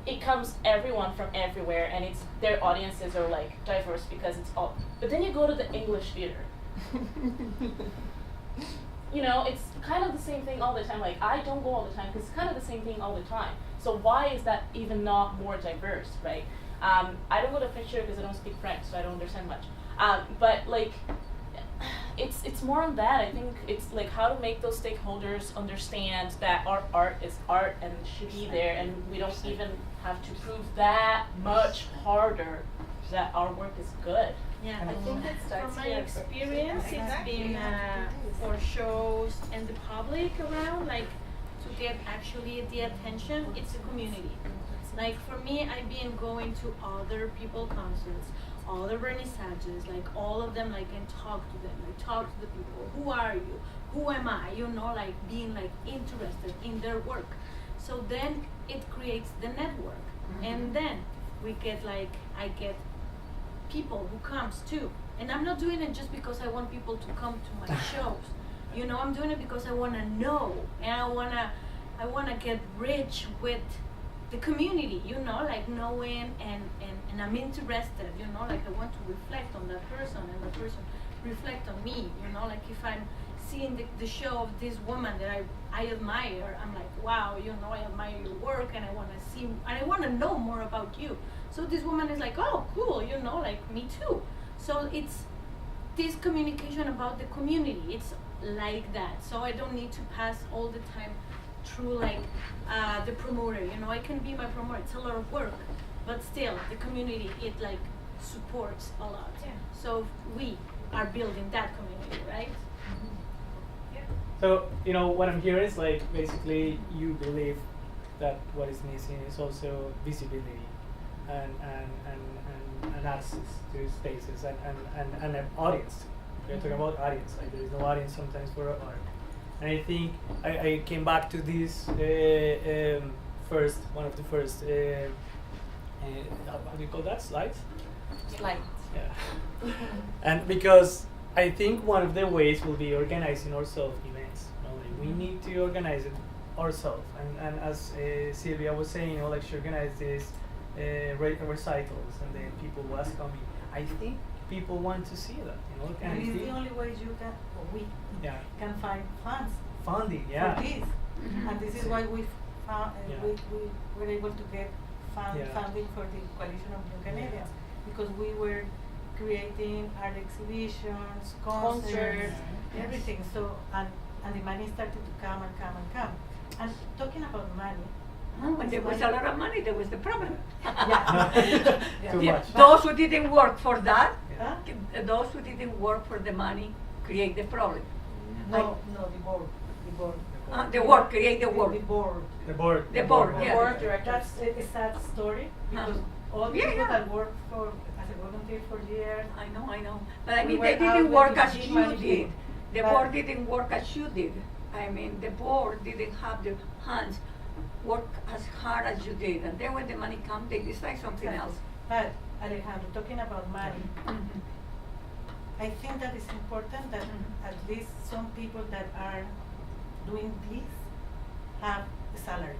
It comes everyone from everywhere, and it's their audiences are like diverse because it's all. But then you go to the English theater. You know, it's kind of the same thing all the time. Like I don't go all the time because it's kind of the same thing all the time. So why is that even not more diverse, right? I don't go to French theater because I don't speak French, so I don't understand much. But like, it's more on that. I think it's like how to make those stakeholders understand that our art is art and should be there, and we don't even have to prove that much harder that our work is good. Yeah, I think it starts from my here. experience, it's been for shows and the public around, like to get actually the attention, it's a community. Like for me, I've been going to other people concerts, all the vernissages, like all of them, like and talk to them, like talk to the people. Who are you? Who am I? You know, like being like interested in their work. So then it creates the network, and then we get like I get people who comes too, and I'm not doing it just because I want people to come to my shows. You know, I'm doing it because I want to know, and I wanna get rich with the community, you know, like knowing and I'm interested, you know, like I want to reflect on that person and the person reflect on me, you know, like if I'm seeing the show of this woman that I admire, I'm like, wow, you know, I admire your work and I want to see, and I want to know more about you. So this woman is like, oh, cool, you know, like me too. So it's this communication about the community. It's like that. So I don't need to pass all the time through like the promoter. You know, I can be my promoter. It's a lot of work, but still the community it like supports a lot. Yeah. So we are building that community, right? So, you know, what I'm hearing is like basically you believe that what is missing is also visibility and access to spaces and an audience. We're talking about audience. Like there is no audience sometimes for art. And I think I came back to this one of the first, how do you call that, slides? Slides. Yeah. And because I think one of the ways will be organizing ourselves events. You know, like we need to organize it ourselves. And as Sylvia was saying, you know, like she organized this recitals, and then people was coming. I think people want to see that. You know, And it's the only way you can, or we can find funds. Funding, For this. And this is why we found, Yeah. we were able to get funding for the Coalition of Young Canadians, because we were creating art exhibitions, concerts, everything. So and the money started to come and come and come. And talking about money. When there was a lot of money, there was the problem. Too much. Those who didn't work for that, those who didn't work for the money, create the problem. No, the board. The work, create the work. The board. The board. The board, The yeah. board director. That's a sad story, because all the people that worked for as a volunteer for years. I know. But I We mean, were they out didn't with work the as big you money did. people. The But- board didn't work as you did. I mean, the board didn't have the hands work as hard as you did. And then when the money comes, they decide something else. But Alejandro, talking about money, I think that it's important that at least some people that are doing this have a salary.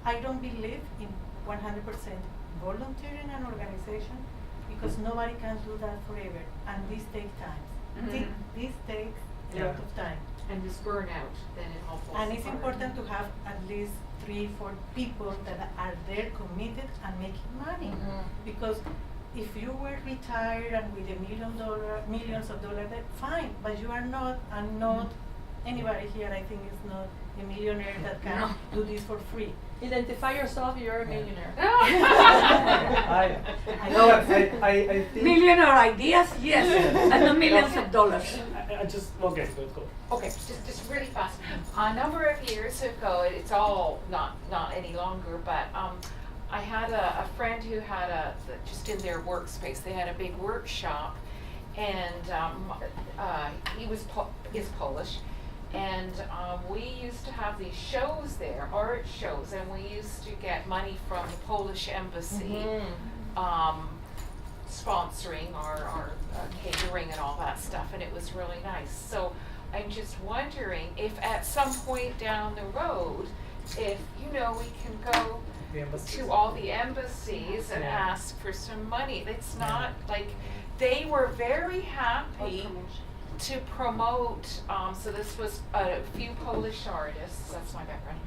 I don't believe in 100% volunteering an organization, because nobody can do that forever, and this takes time. This takes a lot of time. And this burnout, then it all falls And it's apart. important to have at least 3-4 people that are there committed and making money. Because if you were retired and with millions of dollars, then fine, but you are not, and not anybody here, I think, is not a millionaire that can do this for free. Identify yourself, you're a millionaire. I think Millionaire ideas, yes, and not millions of dollars. I just okay, go. Okay, just really fast. A number of years ago, it's all not any longer, but I had a friend who had just in their workspace, they had a big workshop, and he is Polish, and we used to have these shows there, art shows, and we used to get money from the Polish embassy, sponsoring our catering and all that stuff, and it was really nice. So I'm just wondering if at some point down the road, if we can go to all the embassies and ask for some money. It's not like they were very happy to promote. So this was a few Polish artists. That's my background.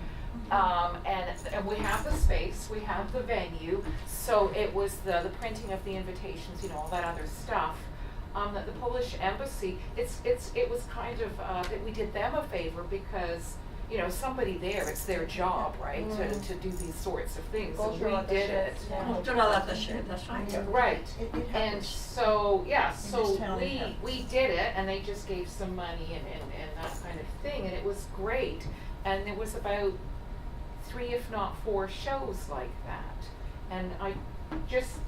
And we have the space, we have the venue, so it was the printing of the invitations, all that other stuff. That the Polish embassy, it was kind of that we did them a favor, because somebody there, it's their job, right, to do these sorts of things. And we did it. Cultural attaché, that's right. Right. It And happens. so this town it we happens. did it, and they just gave some money and that kind of thing, and it was great. And there was about 3, if not 4 shows like that. And I just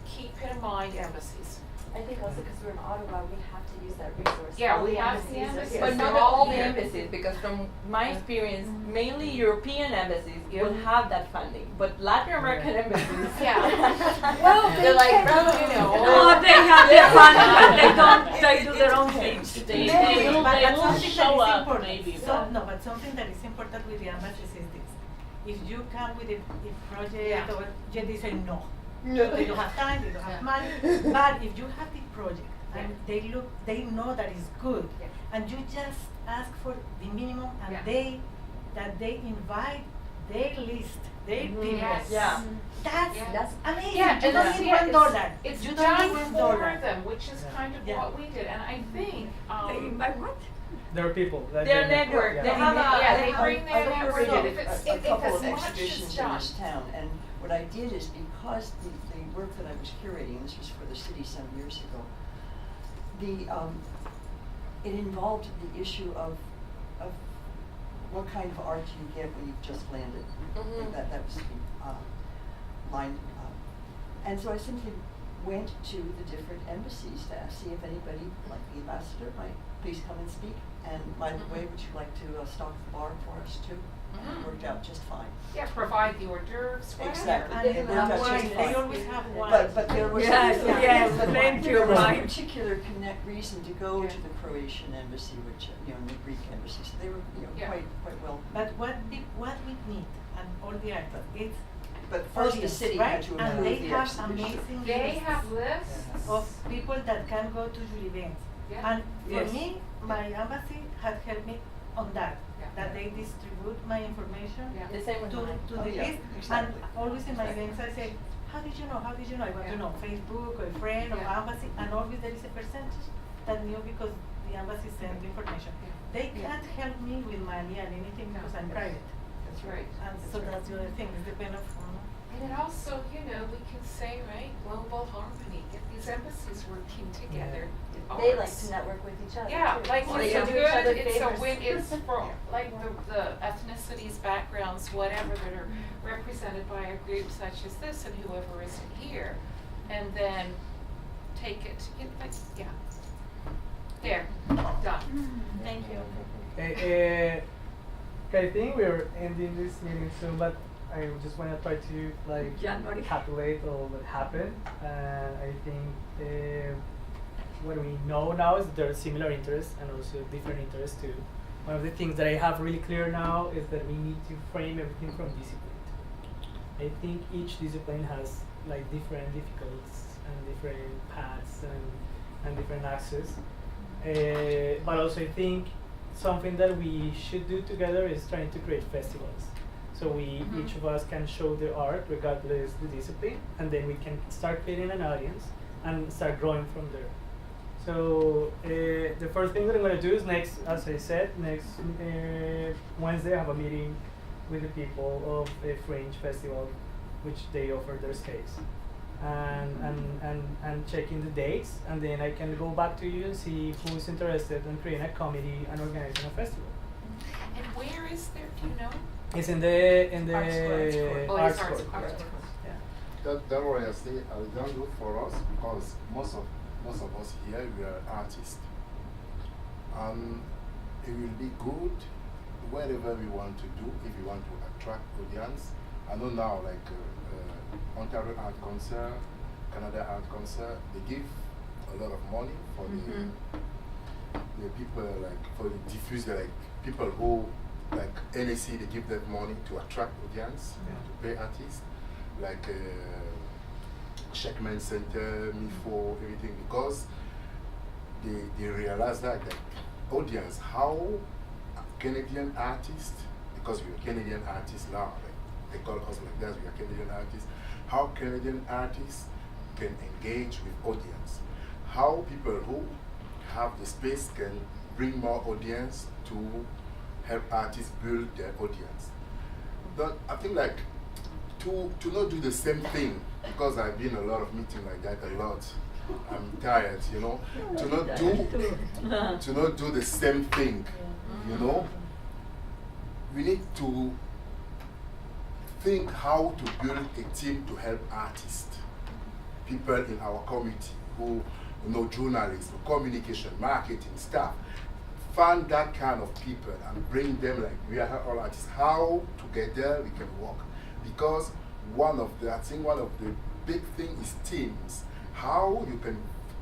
keep in mind embassies. I think also because we're in Ottawa, we have to use that resource. Yeah, All we the have embassies the are embassies. here. But Yes, not they're all all the here. embassies, because from my experience, mainly European embassies will have that funding, but Latin American embassies, they're like, No, they have their fun, but they do their own things. They But will something show that is up important. maybe. But something that is important with the embassies is this: if you come with a project, or they say no, they don't have time, they don't have money. But if you have the project and they know that it's good, and you just ask for the minimum, and they invite their list, their people. Yes. Yeah. That's amazing. Yeah, You and don't that's need it. $1. It's You done don't need for $1. them, which is kind of Yeah. what we did. And I think They invite what? There are people. That Their they- network. yeah. They have yeah, a. they bring their I've network. So curated if it's a if couple as of much exhibitions is in done. this town, and what I did is because the work that I was curating, this was for the city some years ago, it involved the issue of what kind of art you get when you've just landed. That was the line. And so I simply went to the different embassies to see if anybody, like the ambassador, might please come and speak. And by the way, would you like to stock the bar for us too? And it worked out just fine. Yeah, provide the hors d'oeuvres. whatever. Exactly. And It they worked have out just wine. fine. They always have wine. But there was Yes, yes, plenty of there was a wine. particular reason to go to the Croatian embassy, which and the Greek embassy. So they were Yeah. quite well. But what we need, and all the actors, it's But first the audience, city right? had to And approve they the have exhibition. amazing They lists have lists. of people that can go to your events. Yeah. And for Yes. me, my embassy had helped me on that. Yeah. That they distribute my information Yeah. The same with mine. to Oh, the yeah, list. exactly. And always in my events I say, how did you know? How did you know? I want Yeah. to know Facebook or a friend or Yeah. embassy, and always there is a percentage that knew because the embassy sent the information. Yeah. They Yeah. can't help me with money and anything No. because I'm Yes. private. That's right. And so that's the other thing. It depends on. And it also, we can say, right, global harmony. Get these embassies working together. They like to network with each other. Yeah, too. like So it's they a do each other good, it's a favors. win, it's for like the ethnicities, backgrounds, whatever that are represented by a group such as this and whoever isn't here. And then take it, there, done. Thank you. Okay, I think we're ending this meeting soon, but I just want to try to January. calculate all that happened. And I think what we know now is that there are similar interests and also different interests too. One of the things that I have really clear now is that we need to frame everything from discipline. I think each discipline has different difficulties and different paths and different access. But also I think something that we should do together is trying to create festivals. So each of us can show the art regardless the discipline, and then we can start creating an audience and start growing from there. So the first thing that I'm going to do is next Wednesday I have a meeting with the people of the Fringe Festival, which they offer their space. And checking the dates, and then I can go back to you and see who's interested in creating a committee and organizing a festival. And where is there, do you know? It's in the Arts arts court. court. Arts court. Yeah. That what I say, I don't do for us because most of us here we are artists. It will be good wherever we want to do if we want to attract audience. I know now Ontario Art Concert, Canada Art Concert, they give a lot of money for the people for the diffuser, people who NAC, they give them money to attract audience, to pay artists, Checkman Center, MIFO, everything, because they realize that audience, how Canadian artists, because we are Canadian artists now, they call us like that, we are Canadian artists, how Canadian artists can engage with audience, how people who have the space can bring more audience to help artists build their audience. But I think to not do the same thing, because I've been in a lot of meetings like that a lot. I'm tired, to not do the same thing, We need to think how to build a team to help artists, people in our community who journalists, communication, marketing, staff. Find that kind of people and bring them we are all artists. How together we can work. Because one of the big things is teams. How you can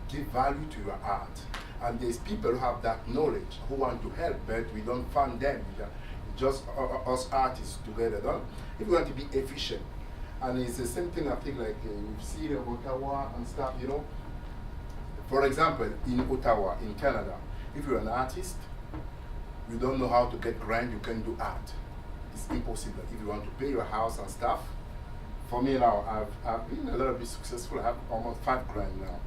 give value to your art. And there's people who have that knowledge, who want to help, but we don't fund them. Just us artists together. If we want to be efficient. And it's the same thing I think you see in Ottawa and stuff, For example, in Ottawa, in Canada, if you're an artist, you don't know how to get grant, you can do art. it's impossible. If you want to pay your house and stuff, for me now, I've been a little bit successful. I have almost $5,000 now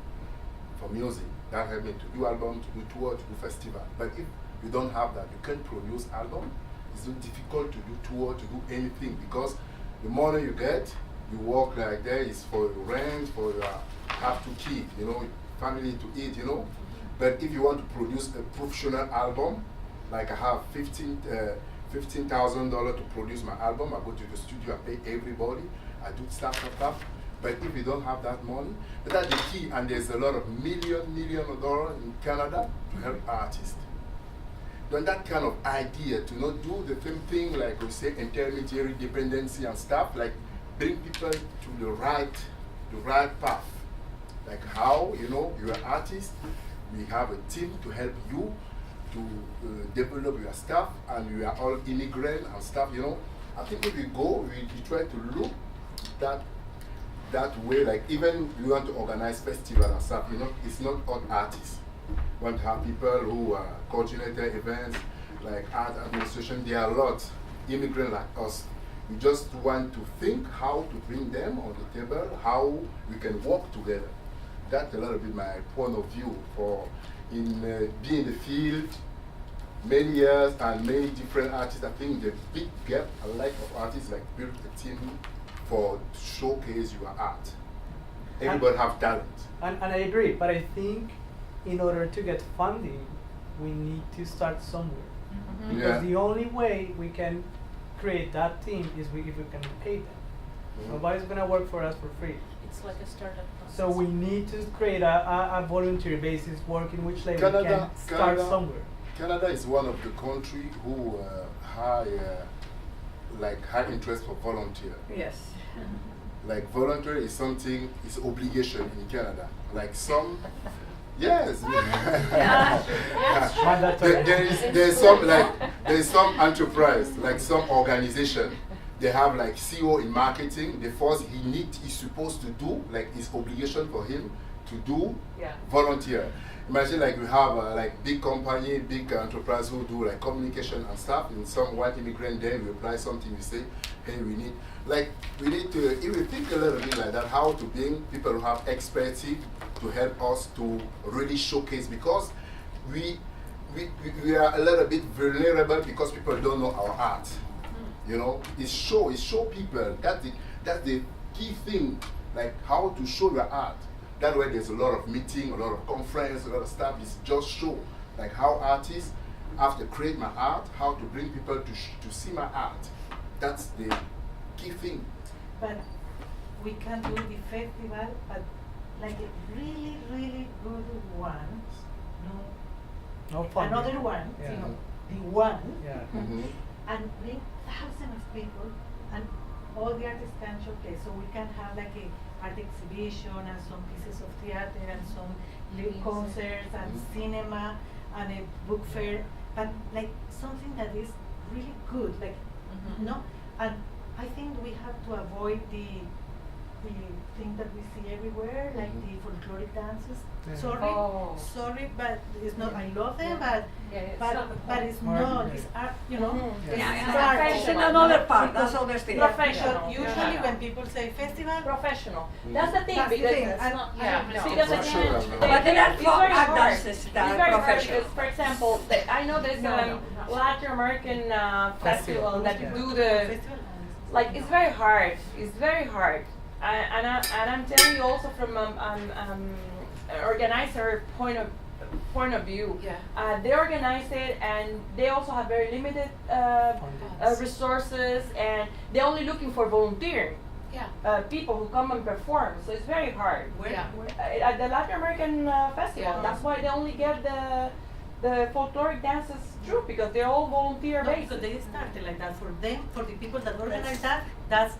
for music. That helped me to do album, to do tour, to do festival. But if you don't have that, you can't produce album. It's so difficult to do tour, to do anything, because the money you get, you work like that is for your rent, for your have to keep, you know, family to eat, you know. But if you want to produce a professional album, like I have $15,000 to produce my album, I go to the studio, I pay everybody, I do stuff and stuff. But if you don't have that money, but that's the key, and there's a lot of million of dollars in Canada to help artists. Then that kind of idea to not do the same thing, like we say, intermediary dependency and stuff, like bring people to the right path. Like how, you know, you're an artist, we have a team to help you to develop your stuff, and we are all immigrant and stuff, you know. I think if we go, we try to look that way, like even we want to organize festival and stuff, you know, it's not all artists. We want to have people who are coordinator events, like art administration. There are a lot immigrant like us. We just want to think how to bring them on the table, how we can work together. That's a little bit my point of view for being in the field many years and many different artists. I think the big gap, a lack of artists, like build a team for to showcase your art. Everybody have talent. And I agree, but I think in order to get funding, we need to start somewhere. Mm-hmm. Because Yeah. the only way we can create that team is if we can pay them. Mm-hmm. Nobody's going to work for us for free. It's like a startup process. So we need to create a voluntary basis work in which like we can start somewhere. Canada is one of the countries who high interest for volunteer. Yes. Like volunteer is something, it's obligation in Canada. Like some, yes. There's some enterprise, like some organization. They have like CEO in marketing. The first he's supposed to do, like it's obligation for him to do volunteer. Imagine like we have like big company, big enterprise who do like communication and stuff. In some white immigrant day, we apply something, we say, hey, we need to, if we think a little bit like that, how to bring people who have expertise to help us to really showcase, because we are a little bit vulnerable because people don't know our art. You know, it's show people. That's the key thing, like how to show your art. That way there's a lot of meeting, a lot of conference, a lot of stuff. It's just show, like how artists have to create my art, how to bring people to see my art. That's the key thing. But we can do the festival, but like a really, really good one. No fun. Another one, Yeah. you know, the one. Yeah. Mm-hmm. And bring thousands of people, and all the artists can showcase. So we can have like a art exhibition and some pieces of theater and some little concerts and cinema and a book fair, but like something that is really good, like no. And I think we have to avoid the thing that we see everywhere, like the folkloric dances. Yeah. Sorry, but it's not. I love them, but it's but not the but point. it's not. It's art, you know. Yeah. It's Yeah, art. it's another part. That's other thing. Professional. Usually when people say festival, Professional. That's the thing, That's the because thing. it's And- not, yeah, no. because Professional, again, no. But there are it's folk very art hard. dances that It's are very hard professional. because, for example, I know there's a Latin American festival that Yeah. do the, like it's very hard. It's very hard, and I'm telling you also from organizer point of view. Yeah. They organize it, and they also have very limited resources, and they're only looking for volunteering. Yeah. People who come and perform, so it's very hard. At the Latin American festival, Yeah. that's why they only get the folkloric dances through, because they're all volunteer based. so they started like that for them, for the people that organize that. That's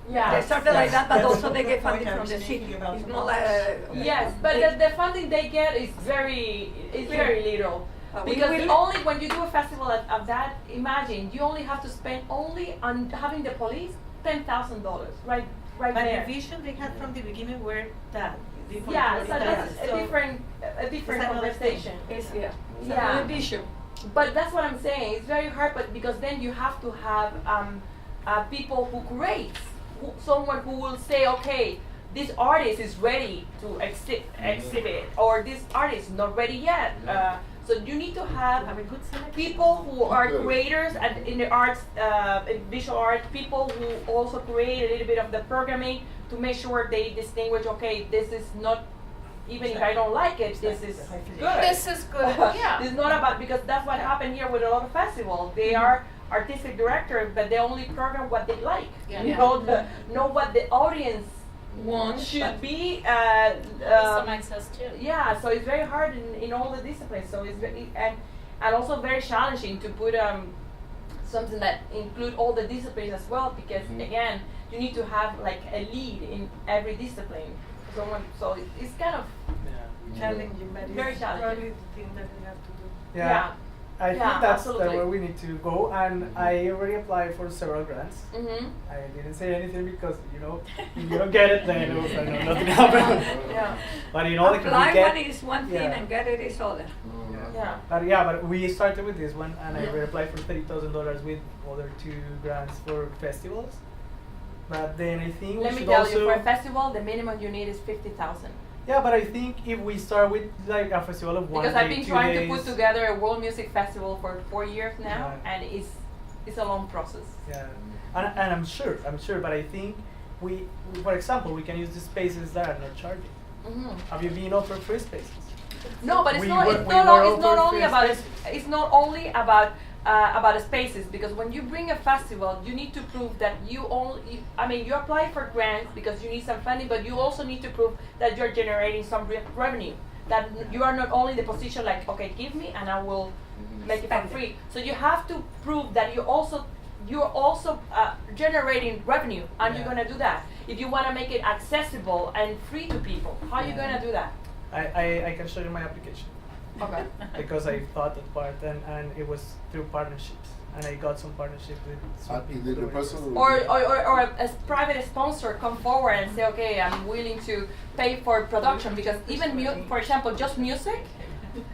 They started like that, but That's also they the get point funding I from was the thinking city. about It's the not Multicultural. Yes, but the funding they get is very little. We Because will- only when you do a festival of that, imagine you only have to spend only on having the police $10,000, right but there. the vision they had from the beginning were that. the Yeah, folkloric so that's dances. a So different it's another conversation. It's Yeah. another vision. but that's what I'm saying. It's very hard, but because then you have to have people who create, someone who will say, okay, this artist is ready to exhibit, or this artist is not ready yet. So you need to have people who are creators in the arts, in visual art, people who also create a little bit of the programming to make sure they distinguish, okay, this is not, even if I don't like it, this is good. This is good, yeah. It's not about, because that's what happened here with a lot of festivals. They are artistic directors, but they only program what they like. Yeah. Know what the audience should be. Some access too. Yeah, so it's very hard in all the disciplines. So it's very, and also very challenging to put something that include all the disciplines as well, because again, you need to have like a lead in every discipline. So it's kind of challenging, but very it's challenging. probably the thing that we have to do. Yeah. I think that's absolutely. where we need to go, and I already applied for several grants. Mm-hmm. I didn't say anything because, you know, if you don't get it, then it was like, no, nothing happened. Yeah. But you know, like, apply we get, one is one thing and get it is other. Yeah. But we started with this one, and I applied for $30,000 with other 2 grants for festivals. But then I think Let we me should tell also you, for a festival, the minimum you need is 50,000. Yeah, but I think if we start with like a festival of 1 Because day, I've been 2 trying days, to put together a world music festival for 4 years now, Yeah. and it's a long process. Yeah, and I'm sure, but I think we, for example, we can use the spaces that are not charging. Mm-hmm. Have you been offered free spaces? No, but it's We not. were- It's we not. were It's not offered only free about. spaces. It's not only about the spaces, because when you bring a festival, you need to prove that you only. I mean, you apply for grants because you need some funding, but you also need to prove that you're generating some revenue. That you are not only in the position like, okay, give me and I will make it for free. So you have to prove that you're also generating revenue, and you're gonna do that. If you want to make it accessible and free to people, how are you gonna do that? I can show you my application. Okay. Because I thought that part, and it was through partnerships, and I got some partnership with some people. that were interested. Or a private sponsor come forward and say, okay, I'm willing to pay for production, because even for example, just music,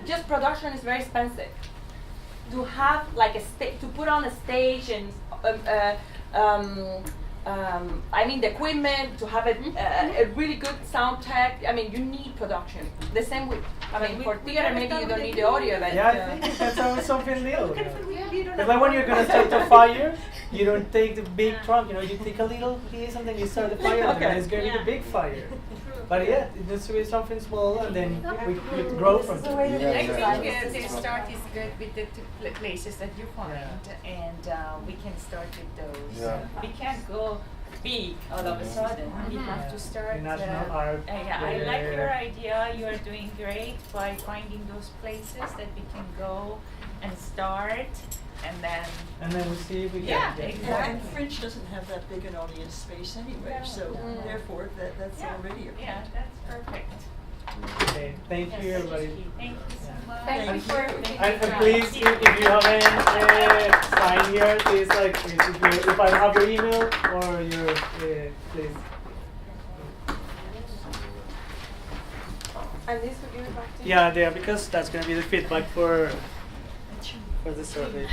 just production is very expensive. To have like to put on a stage and I mean the equipment, to have a really good sound tech. I mean, you need production. The same with, I mean, for theater maybe you don't need the audio, but Yeah, I think that's something little. It's like when you're gonna start a fire, you don't take the big trunk. You know, you take a little piece and then you start the fire, and then it's gonna be the big fire. But yeah, it needs to be something small, and then we grow from there. I think the start is good with the 2 places that you find, and we can start with those. Yeah. We can't go big all of a sudden. We have to start. National art. Yeah, I like your idea. You are doing great by finding those places that we can go and start, and then we see if we Yeah, can. exactly. Well, and Fringe doesn't have that big an audience space anyway, so therefore that's already a yeah, that's perfect. Okay, thank you everybody. Thank you so much. Thank you for And please, if you haven't signed here, please like if I have your email or your please. And this will give it back to you? Yeah, because that's gonna be the feedback for the survey.